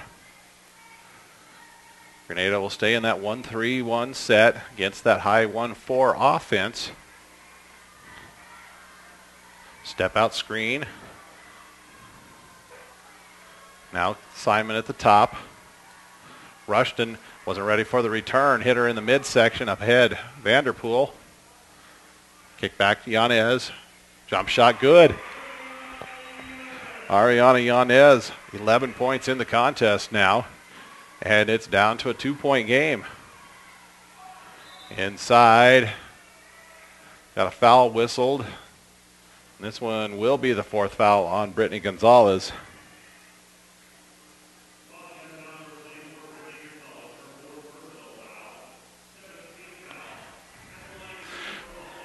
Granada will stay in that 1-3-1 set against that high 1-4 offense. Step out screen. Now Simon at the top. Rushton wasn't ready for the return. Hit her in the midsection up ahead. Vanderpool. Kick back to Yanez. Jump shot good. Ariana Yanez, 11 points in the contest now. And it's down to a 2-point game. Inside. Got a foul whistled. This one will be the fourth foul on Brittany Gonzalez.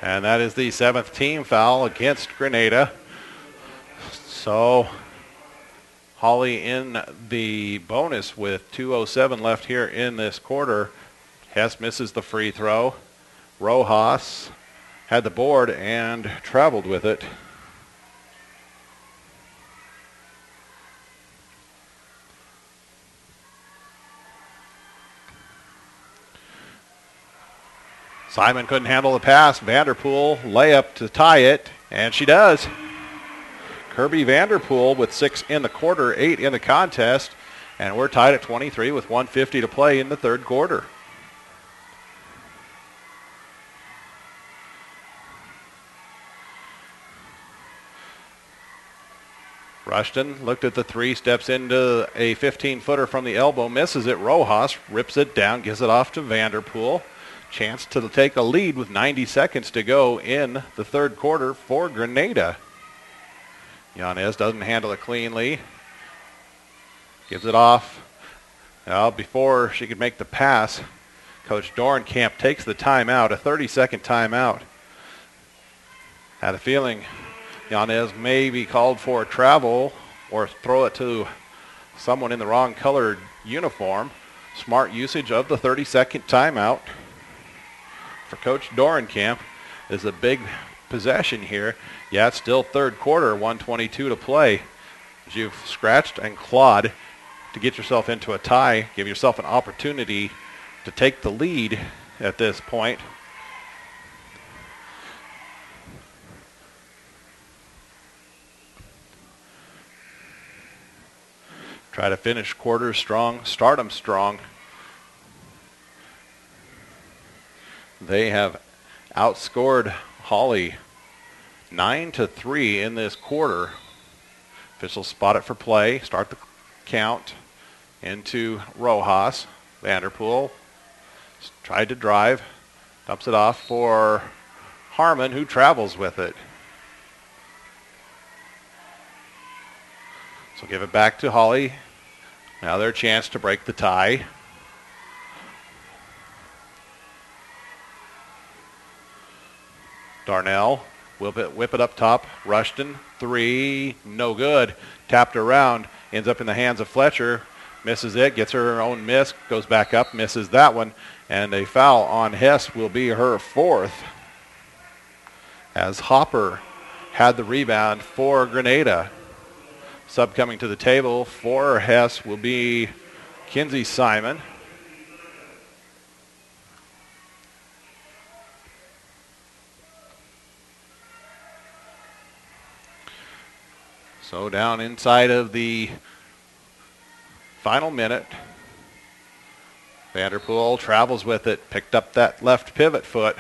And that is the 7th team foul against Granada. So Holly in the bonus with 2:07 left here in this quarter. Hess misses the free throw. Rojas had the board and traveled with it. Simon couldn't handle the pass. Vanderpool layup to tie it, and she does. Kirby Vanderpool with 6 in the quarter, 8 in the contest, and we're tied at 23 with 1:50 to play in the third quarter. Rushton looked at the three, steps into a 15-footer from the elbow, misses it. Rojas rips it down, gives it off to Vanderpool. Chance to take a lead with 90 seconds to go in the third quarter for Granada. Yanez doesn't handle it cleanly. Gives it off. Now, before she could make the pass, Coach Dorenkamp takes the timeout, a 30-second timeout. Had a feeling Yanez may be called for a travel or throw it to someone in the wrong colored uniform. Smart usage of the 30-second timeout for Coach Dorenkamp. Is a big possession here. Yeah, it's still third quarter, 1:22 to play. As you've scratched and clawed to get yourself into a tie, give yourself an opportunity to take the lead at this point. Try to finish quarters strong, start them strong. They have outscored Holly 9-3 in this quarter. Officials spot it for play, start the count into Rojas. Vanderpool tried to drive, dumps it off for Harmon, who travels with it. So give it back to Holly. Now their chance to break the tie. Darnell, whip it up top. Rushton, three, no good. Tapped around, ends up in the hands of Fletcher. Misses it, gets her own miss, goes back up, misses that one, and a foul on Hess will be her fourth, as Hopper had the rebound for Granada. Sub coming to the table for Hess will be Kinsey Simon. So down inside of the final minute. Vanderpool travels with it, picked up that left pivot foot.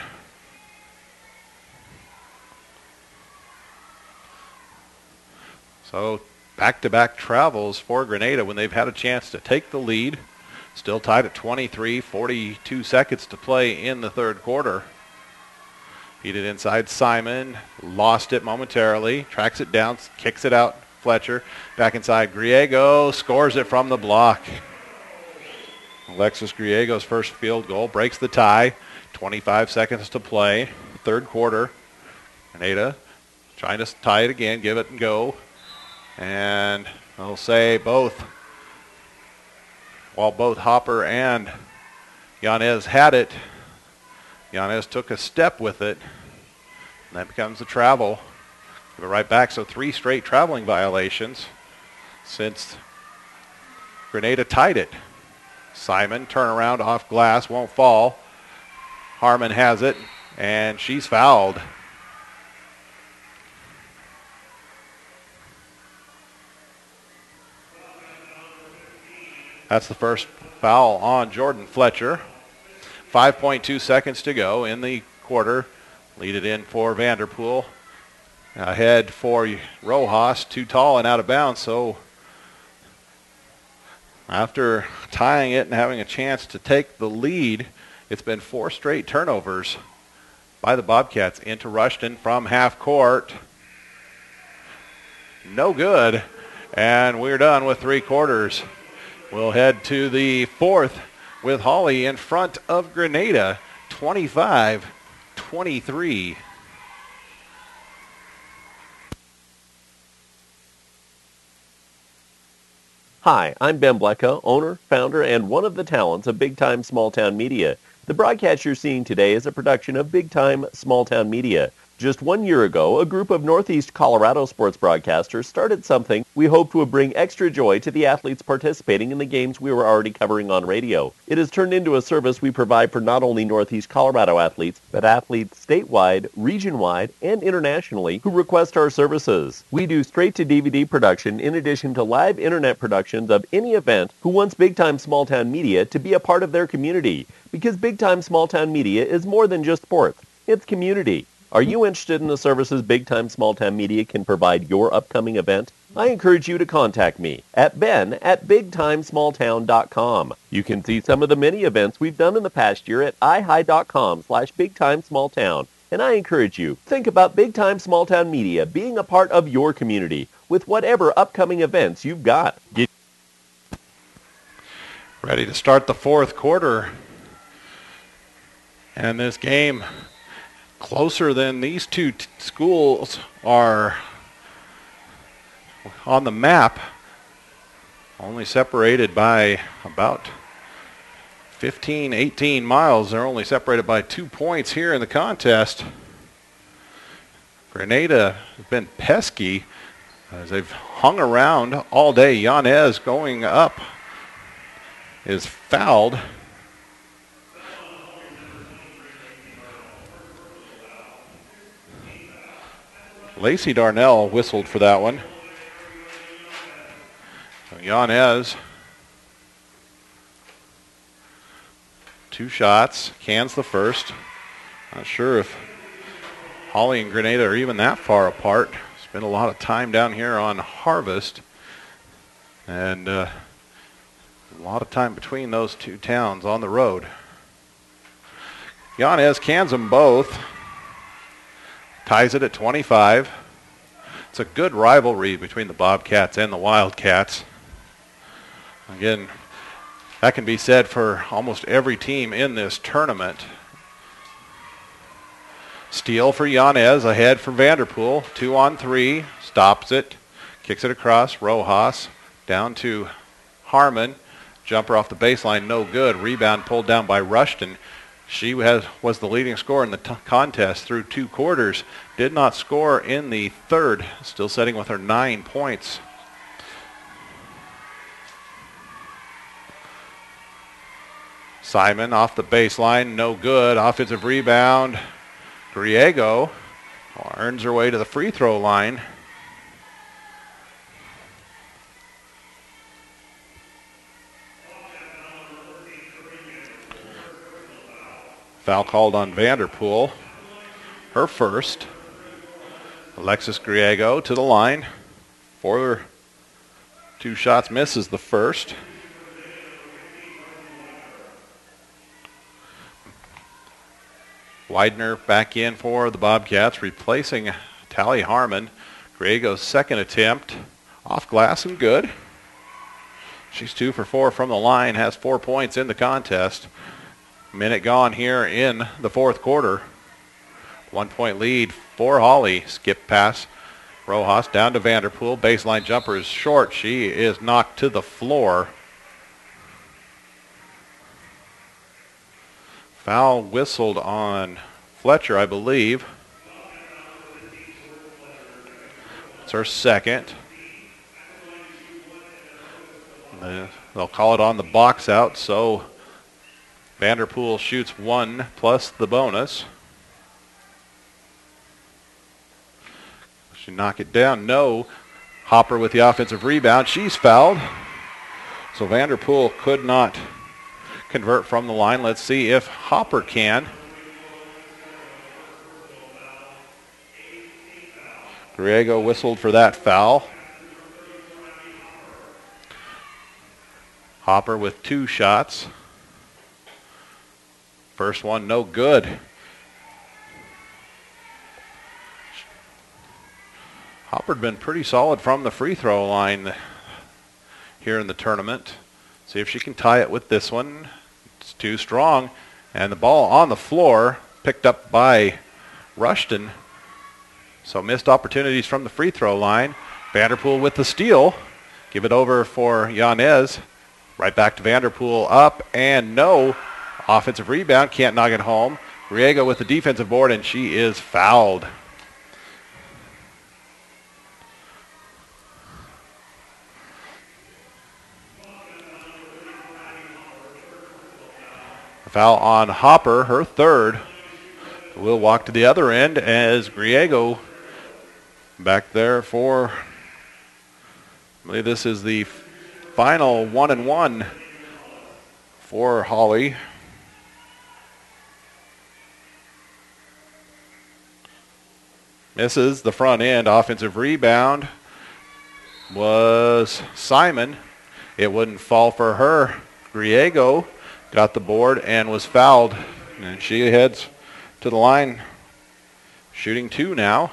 So back-to-back travels for Granada when they've had a chance to take the lead. Still tied at 23, 42 seconds to play in the third quarter. Heated inside Simon, lost it momentarily, tracks it down, kicks it out. Fletcher back inside Griego, scores it from the block. Alexis Griego's first field goal breaks the tie. 25 seconds to play, third quarter. Granada trying to tie it again, give it and go. And I'll say both Hopper and Yanez had it, Yanez took a step with it, and that becomes a travel. Give it right back, so 3 straight traveling violations since Granada tied it. Simon, turnaround off glass, won't fall. Harmon has it, and she's fouled. That's the first foul on Jordan Fletcher. 5.2 seconds to go in the quarter. Lead it in for Vanderpool. Ahead for Rojas, too tall and out of bounds. So after tying it and having a chance to take the lead, it's been 4 straight turnovers by the Bobcats into Rushton from half court. No good. And we're done with 3 quarters. We'll head to the fourth with Hawley in front of Granada, 25-23. Hi, I'm Ben Blecka, owner, founder, and one of the talents of Big Time Small Town Media. The broadcast you're seeing today is a production of Big Time Small Town Media. Just 1 year ago, a group of Northeast Colorado sports broadcasters started something we hoped would bring extra joy to the athletes participating in the games we were already covering on radio. It has turned into a service we provide for not only Northeast Colorado athletes, but athletes statewide, region-wide, and internationally who request our services. We do straight-to-DVD production in addition to live internet productions of any event who wants Big Time Small Town Media to be a part of their community. Because Big Time Small Town Media is more than just sports. It's community. Are you interested in the services Big Time Small Town Media can provide your upcoming event? I encourage you to contact me at ben@bigtimesmalltown.com. You can see some of the many events we've done in the past year at ihi.com/bigtimesmalltown. And I encourage you, think about Big Time Small Town Media being a part of your community with whatever upcoming events you've got. Ready to start the fourth quarter. And this game, closer than these two schools are on the map, only separated by about 15, 18 miles. They're only separated by 2 points here in the contest. Granada has been pesky as they've hung around all day. Yanez going up is fouled. Lacey Darnell whistled for that one. So Yanez, 2 shots, cans the first. Not sure if Hawley and Granada are even that far apart. Spent a lot of time down here on Harvest, and a lot of time between those 2 towns on the road. Yanez cans them both. Ties it at 25. It's a good rivalry between the Bobcats and the Wildcats. Again, that can be said for almost every team in this tournament. Steal for Yanez, ahead for Vanderpool. 2 on 3, stops it, kicks it across. Rojas down to Harmon. Jumper off the baseline, no good. Rebound pulled down by Rushton. She was the leading scorer in the contest through 2 quarters. Did not score in the third. Still sitting with her 9 points. Simon off the baseline, no good. Offensive rebound. Griego earns her way to the free throw line. Foul called on Vanderpool. Her first. Alexis Griego to the line. 2 shots, misses the first. Widener back in for the Bobcats, replacing Tally Harmon. Griego's second attempt. Off glass and good. She's 2 for 4 from the line, has 4 points in the contest. Minute gone here in the fourth quarter. 1 point lead for Holly. Skip pass. Rojas down to Vanderpool. Baseline jumper is short. She is knocked to the floor. Foul whistled on Fletcher, I believe. It's her second. They'll call it on the box out, so Vanderpool shoots 1 plus the bonus. She knock it down. No. Hopper with the offensive rebound. She's fouled. So Vanderpool could not convert from the line. Let's see if Hopper can. Griego whistled for that foul. Hopper with 2 shots. First one, no good. Hopper'd been pretty solid from the free throw line here in the tournament. See if she can tie it with this one. It's too strong. And the ball on the floor, picked up by Rushton. So missed opportunities from the free throw line. Vanderpool with the steal. Give it over for Yanez. Right back to Vanderpool, up and no. Offensive rebound, can't knock it home. Griego with the defensive board, and she is fouled. A foul on Hopper, her third. We'll walk to the other end as Griego back there for, I believe this is the final 1-and-1 for Holly. Misses the front end. Offensive rebound was Simon. It wouldn't fall for her. Griego got the board and was fouled. And she heads to the line, shooting 2 now.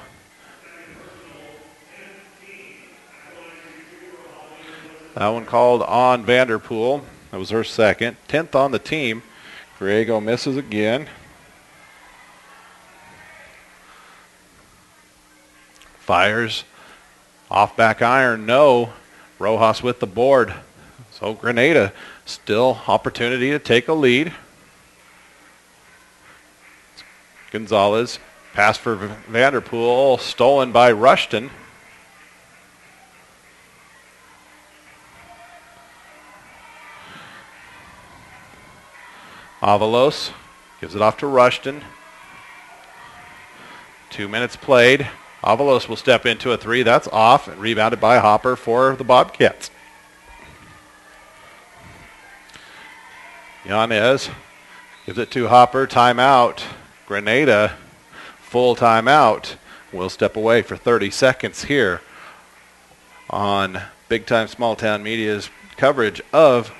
That one called on Vanderpool. That was her second. 10th on the team. Griego misses again. Fires. Off back iron, no. Rojas with the board. So Granada still opportunity to take a lead. Gonzalez. Pass for Vanderpool. Stolen by Rushton. Avalos gives it off to Rushton. 2 minutes played. Avalos will step into a 3. That's off. And rebounded by Hopper for the Bobcats. Yanez gives it to Hopper. Timeout. Granada, full timeout. We'll step away for 30 seconds here on Big Time Small Town Media's coverage of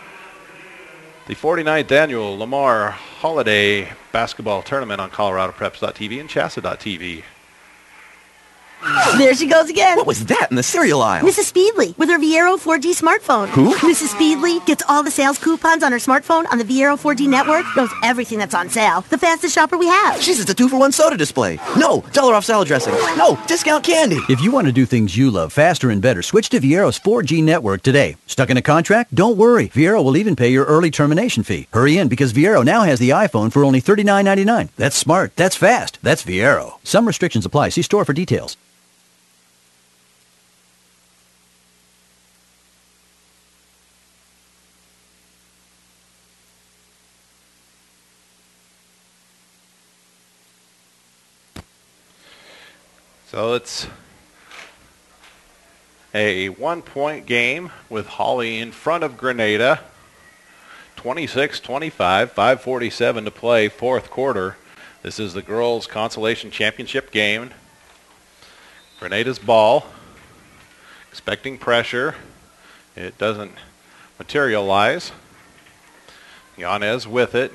the 49th annual Lamar Holiday Basketball Tournament on ColoradoPreps.tv and Chassa.tv. There she goes again. What was that in the cereal aisle? Mrs. Speedley with her Viero 4G smartphone. Who? Mrs. Speedley gets all the sales coupons on her smartphone on the Viero 4G network, knows everything that's on sale. The fastest shopper we have. Jeez, it's a 2-for-1 soda display. No, dollar off salad dressing. No, discount candy. If you want to do things you love faster and better, switch to Viero's 4G network today. Stuck in a contract? Don't worry. Viero will even pay your early termination fee. Hurry in because Viero now has the iPhone for only $39.99. That's smart. That's fast. That's Viero. Some restrictions apply. See store for details. So it's a 1-point game with Holly in front of Granada. 26-25, 5:47 to play, fourth quarter. This is the girls' Consolation Championship game. Granada's ball. Expecting pressure. It doesn't materialize. Yanez with it.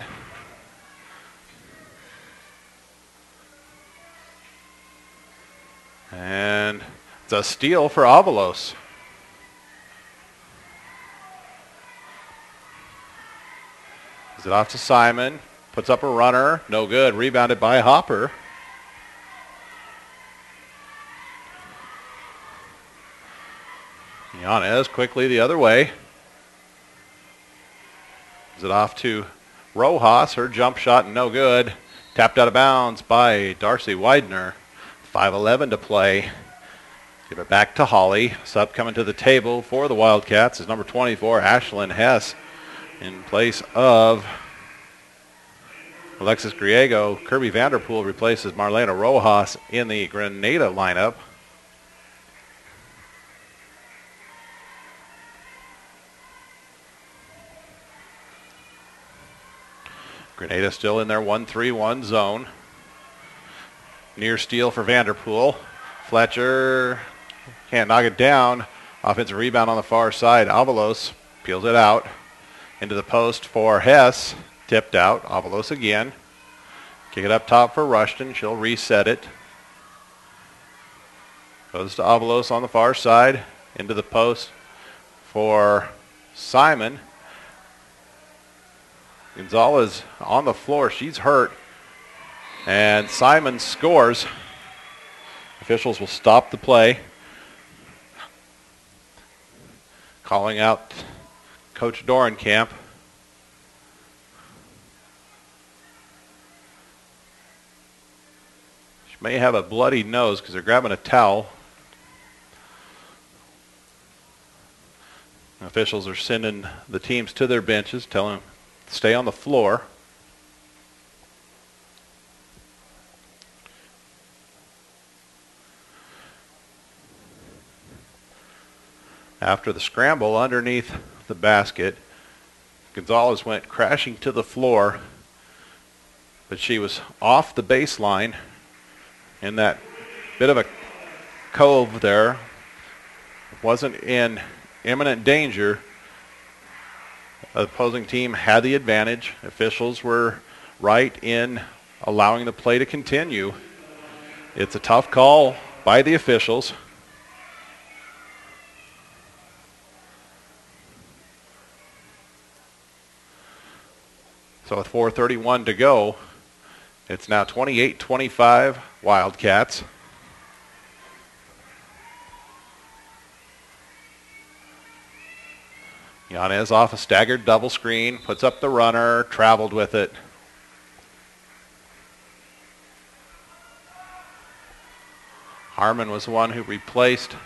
And it's a steal for Avalos. Is it off to Simon? Puts up a runner. No good. Rebounded by Hopper. Yanez quickly the other way. Is it off to Rojas? Her jump shot no good. Tapped out of bounds by Darcy Widener. 5:11 to play. Give it back to Holly. Sub coming to the table for the Wildcats is number 24, Ashlyn Hess, in place of Alexis Griego. Kirby Vanderpool replaces Marlena Rojas in the Grenada lineup. Grenada still in their 1-3-1 zone. Near steal for Vanderpool. Fletcher can't knock it down. Offensive rebound on the far side. Avalos peels it out into the post for Hess. Tipped out. Avalos again. Kick it up top for Rushton. She'll reset it. Goes to Avalos on the far side. Into the post for Simon. Gonzalez on the floor. She's hurt. And Simon scores. Officials will stop the play. Calling out Coach Dorenkamp. She may have a bloody nose because they're grabbing a towel. Officials are sending the teams to their benches, telling them to stay on the floor. After the scramble underneath the basket, Gonzalez went crashing to the floor, but she was off the baseline in that bit of a cove there. Wasn't in imminent danger. The opposing team had the advantage. Officials were right in allowing the play to continue. It's a tough call by the officials. So with 4:31 to go, it's now 28-25 Wildcats. Yanez off a staggered double screen, puts up the runner, traveled with it. Harmon was the one who replaced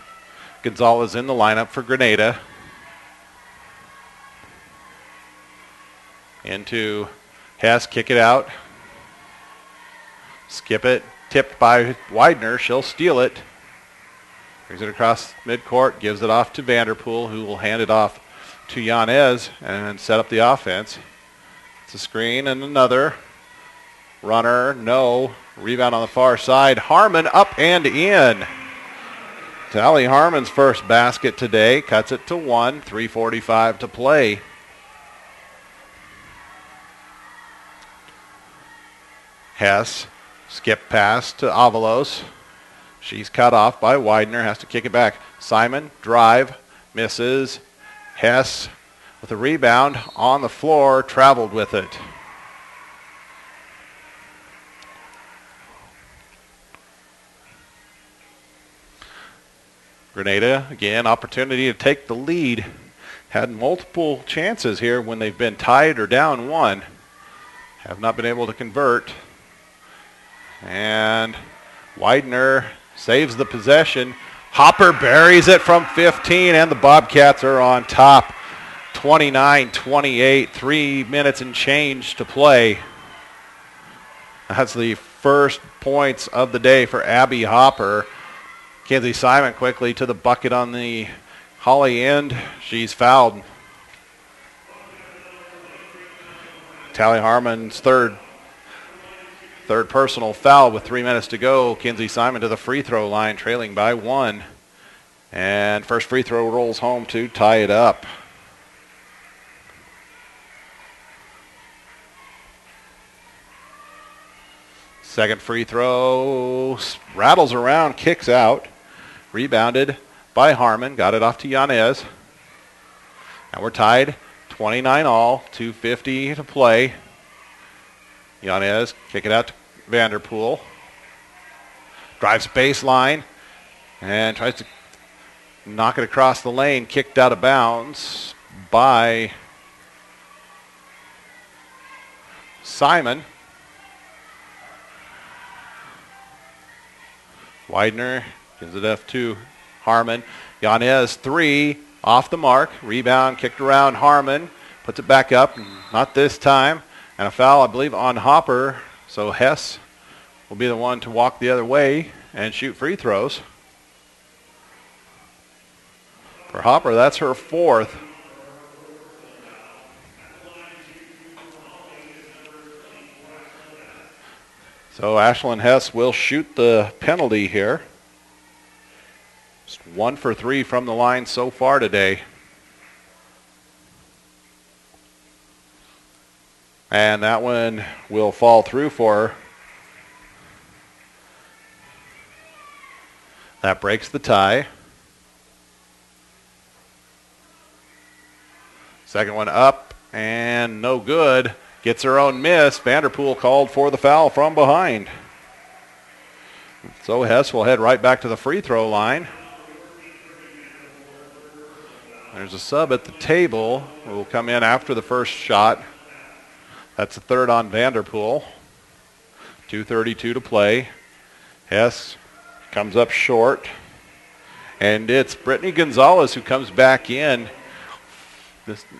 Gonzalez in the lineup for Grenada. Into Hess, kick it out. Skip it, tipped by Widener. She'll steal it. Brings it across midcourt, gives it off to Vanderpool, who will hand it off to Yanez and set up the offense. It's a screen and another. Runner, no. Rebound on the far side. Harmon up and in. Tally Harmon's first basket today. Cuts it to 1. 3:45 to play. Hess, skip pass to Avalos. She's cut off by Widener, has to kick it back. Simon, drive, misses. Hess with a rebound on the floor, traveled with it. Granada, again, opportunity to take the lead. Had multiple chances here when they've been tied or down one. Have not been able to convert. And Widener saves the possession. Hopper buries it from 15, and the Bobcats are on top. 29-28, 3 minutes and change to play. That's the first points of the day for Abby Hopper. Kenzie Simon quickly to the bucket on the Holly end. She's fouled. Tally Harmon's third personal foul with 3 minutes to go. Kenzie Simon to the free throw line, trailing by 1. And first free throw rolls home to tie it up. Second free throw rattles around, kicks out. Rebounded by Harmon. Got it off to Yanez. And we're tied 29 all, 2:50 to play. Yanez kick it out to Vanderpool. Drives baseline and tries to knock it across the lane. Kicked out of bounds by Simon. Widener gives it up to Harmon. Yanez, 3, off the mark. Rebound, kicked around Harmon. Puts it back up, not this time. And a foul, I believe, on Hopper. So Hess will be the one to walk the other way and shoot free throws. For Hopper, that's her 4th. So Ashlyn Hess will shoot the penalty here. Just 1 for 3 from the line so far today. And that one will fall through for her. That breaks the tie. Second one up and no good. Gets her own miss. Vanderpool called for the foul from behind. So Hess will head right back to the free throw line. There's a sub at the table who will come in after the first shot. That's the third on Vanderpool. 2:32 to play. Hess comes up short. And it's Brittany Gonzalez who comes back in,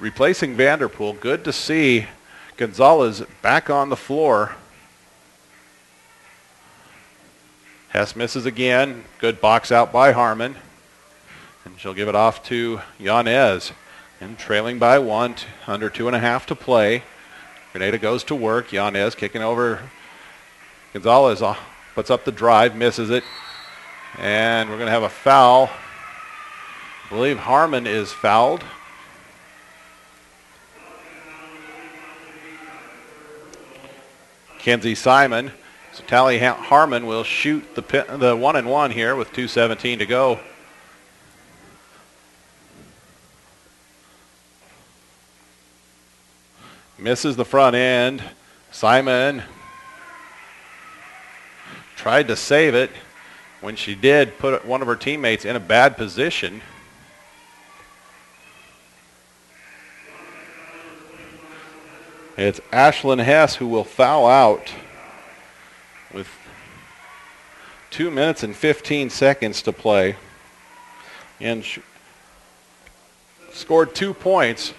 replacing Vanderpool. Good to see Gonzalez back on the floor. Hess misses again. Good box out by Harmon. And she'll give it off to Yanez. And trailing by 1, under 2.5 to play. Grenada goes to work. Yanez kicking over. Gonzalez puts up the drive, misses it. And we're going to have a foul. I believe Harmon is fouled. Kenzie Simon. So Tally Harmon will shoot the 1-and-1 here with 2:17 to go. Misses the front end. Simon tried to save it. When she did, put one of her teammates in a bad position. It's Ashlyn Hess who will foul out with 2 minutes and 15 seconds to play. And scored 2 points,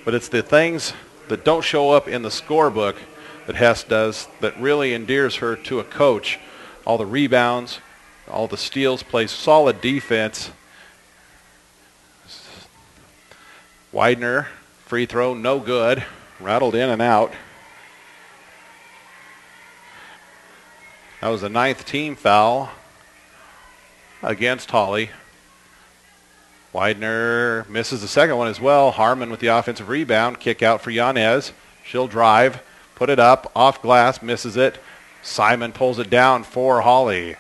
but it's the things that don't show up in the scorebook that Hess does that really endears her to a coach. All the rebounds, all the steals, plays solid defense. Widener, free throw, no good. Rattled in and out. That was the 9th team foul against Holly. Widener misses the second one as well. Harmon with the offensive rebound. Kick out for Yanez. She'll drive, put it up, off glass, misses it. Simon pulls it down for Holly.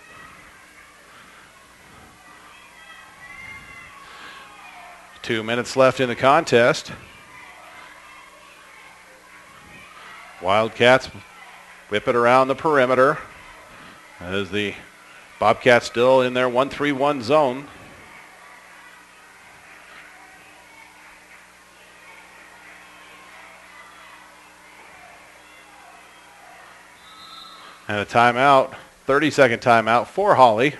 2 minutes left in the contest. Wildcats whip it around the perimeter as the Bobcats still in their 1-3-1 zone. And a timeout, 30-second timeout for Holly.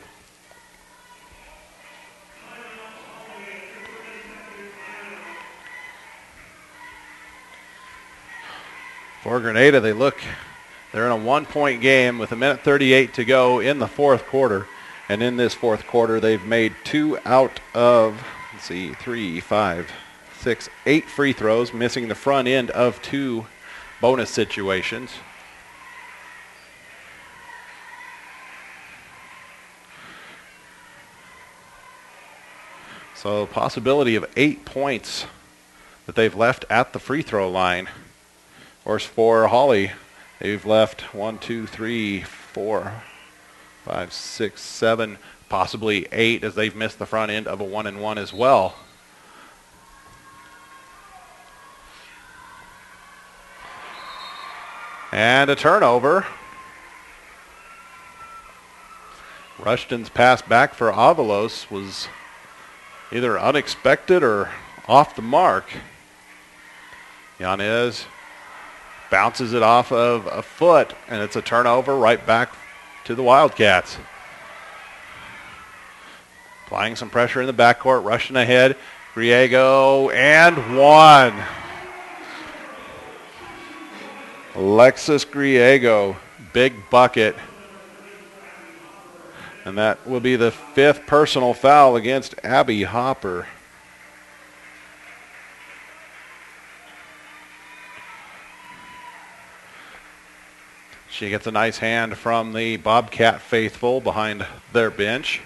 For Grenada, they're in a 1-point game with 1:38 to go in the fourth quarter. And in this fourth quarter, they've made 2 out of, 3, 5, 6, 8 free throws, missing the front end of 2 bonus situations. So possibility of 8 points that they've left at the free throw line. Or for Holly, they've left 1, 2, 3, 4, 5, 6, 7, possibly 8 as they've missed the front end of a 1-and-1 as well. And a turnover. Rushton's pass back for Avalos was either unexpected or off the mark. Yanez bounces it off of a foot, and it's a turnover right back to the Wildcats. Applying some pressure in the backcourt, rushing ahead. Griego, and one. Alexis Griego, big bucket. And that will be the 5th personal foul against Abby Hopper. She gets a nice hand from the Bobcat faithful behind their bench.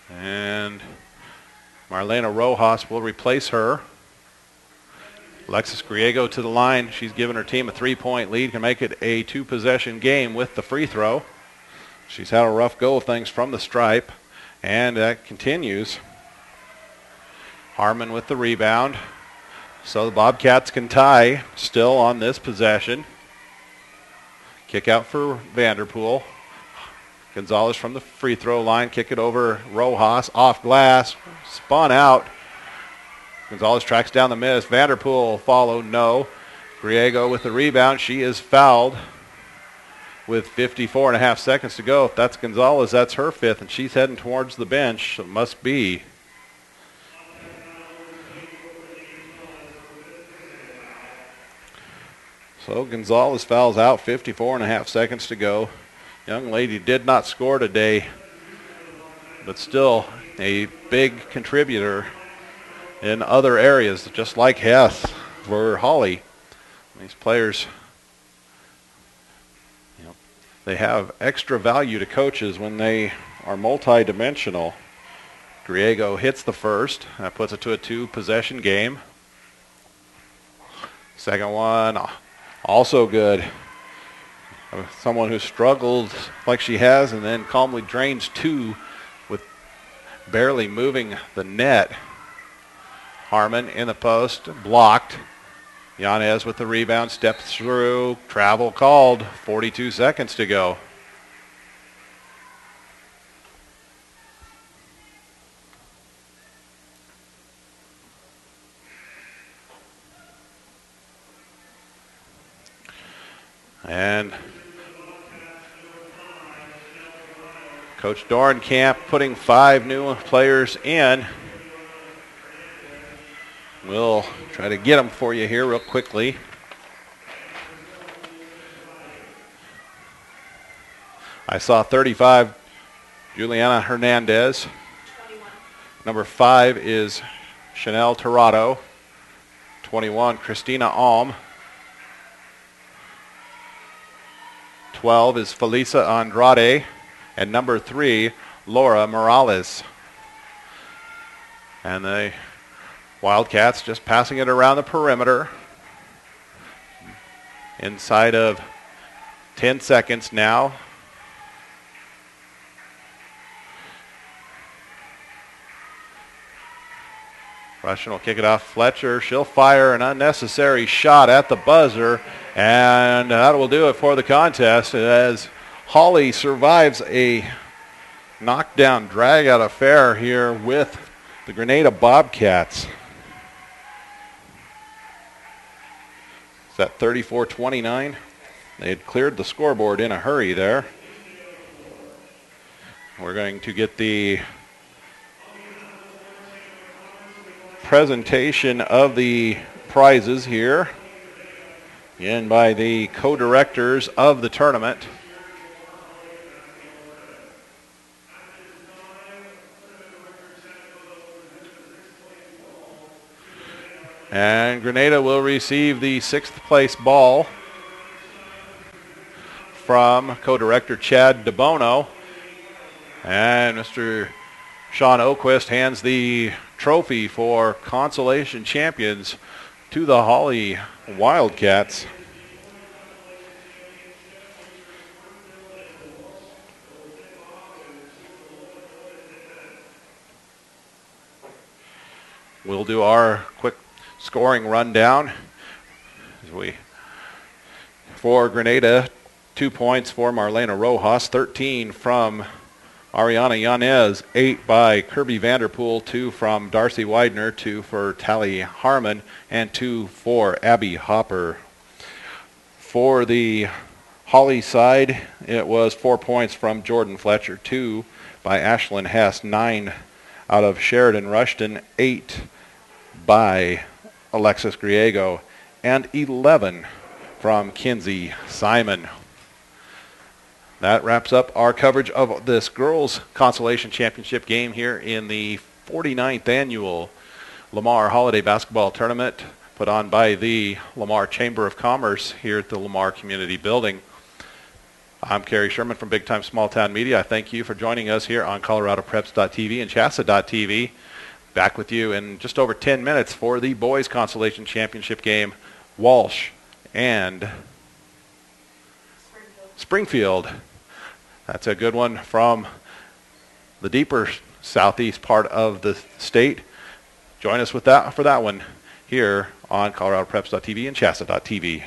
And Marlena Rojas will replace her. Alexis Griego to the line. She's given her team a 3-point lead, can make it a 2-possession game with the free throw. She's had a rough go of things from the stripe, and that continues. Harmon with the rebound. So the Bobcats can tie still on this possession. Kick out for Vanderpool. Gonzalez from the free throw line. Kick it over Rojas. Off glass. Spun out. Gonzalez tracks down the miss. Vanderpool follow. No. Griego with the rebound. She is fouled with 54.5 seconds to go. If that's Gonzalez, that's her 5th, and she's heading towards the bench. It must be. So Gonzalez fouls out, 54.5 seconds to go. Young lady did not score today, but still a big contributor in other areas, just like Hess for Holly. These players, they have extra value to coaches when they are multi-dimensional. Griego hits the first. That puts it to a 2-possession game. Second one, also good. Someone who struggled like she has and then calmly drains 2 with barely moving the net. Harmon in the post, blocked. Yanez with the rebound, steps through, travel called, 42 seconds to go. And Coach Dorenkamp putting 5 new players in. We'll try to get them for you here real quickly. I saw 35, Juliana Hernandez. 21. Number 5 is Chanel Torado. 21, Christina Alm. 12 is Felisa Andrade. And number 3, Laura Morales. And the Wildcats just passing it around the perimeter. Inside of 10 seconds now. Russian will kick it off. Fletcher, she'll fire an unnecessary shot at the buzzer, and that will do it for the contest as Holly survives a knockdown, drag-out affair here with the Granada Bobcats. It's at 34-29. They had cleared the scoreboard in a hurry there. We're going to get the presentation of the prizes here, again by the co-directors of the tournament. And Granada will receive the 6th place ball from co-director Chad DeBono. And Mr. Sean Oquist hands the trophy for Consolation champions to the Holly Wildcats. We'll do our quick scoring rundown. For Granada, 2 points for Marlena Rojas, 13 from Ariana Yanez, 8 by Kirby Vanderpool, 2 from Darcy Widener, 2 for Tally Harmon, and 2 for Abby Hopper. For the Holly side, it was 4 points from Jordan Fletcher, 2 by Ashlyn Hess, 9 out of Sheridan Rushton, 8 by Alexis Griego, and 11 from Kinsey Simon. That wraps up our coverage of this girls' Consolation Championship game here in the 49th annual Lamar Holiday Basketball Tournament put on by the Lamar Chamber of Commerce here at the Lamar Community Building. I'm Kerry Sherman from Big Time Small Town Media. I thank you for joining us here on ColoradoPreps.tv and Shasta.tv. Back with you in just over 10 minutes for the boys' Consolation Championship game, Walsh and Springfield. That's a good one from the deeper southeast part of the state. Join us with that for that one here on ColoradoPreps.tv and Shasta.tv.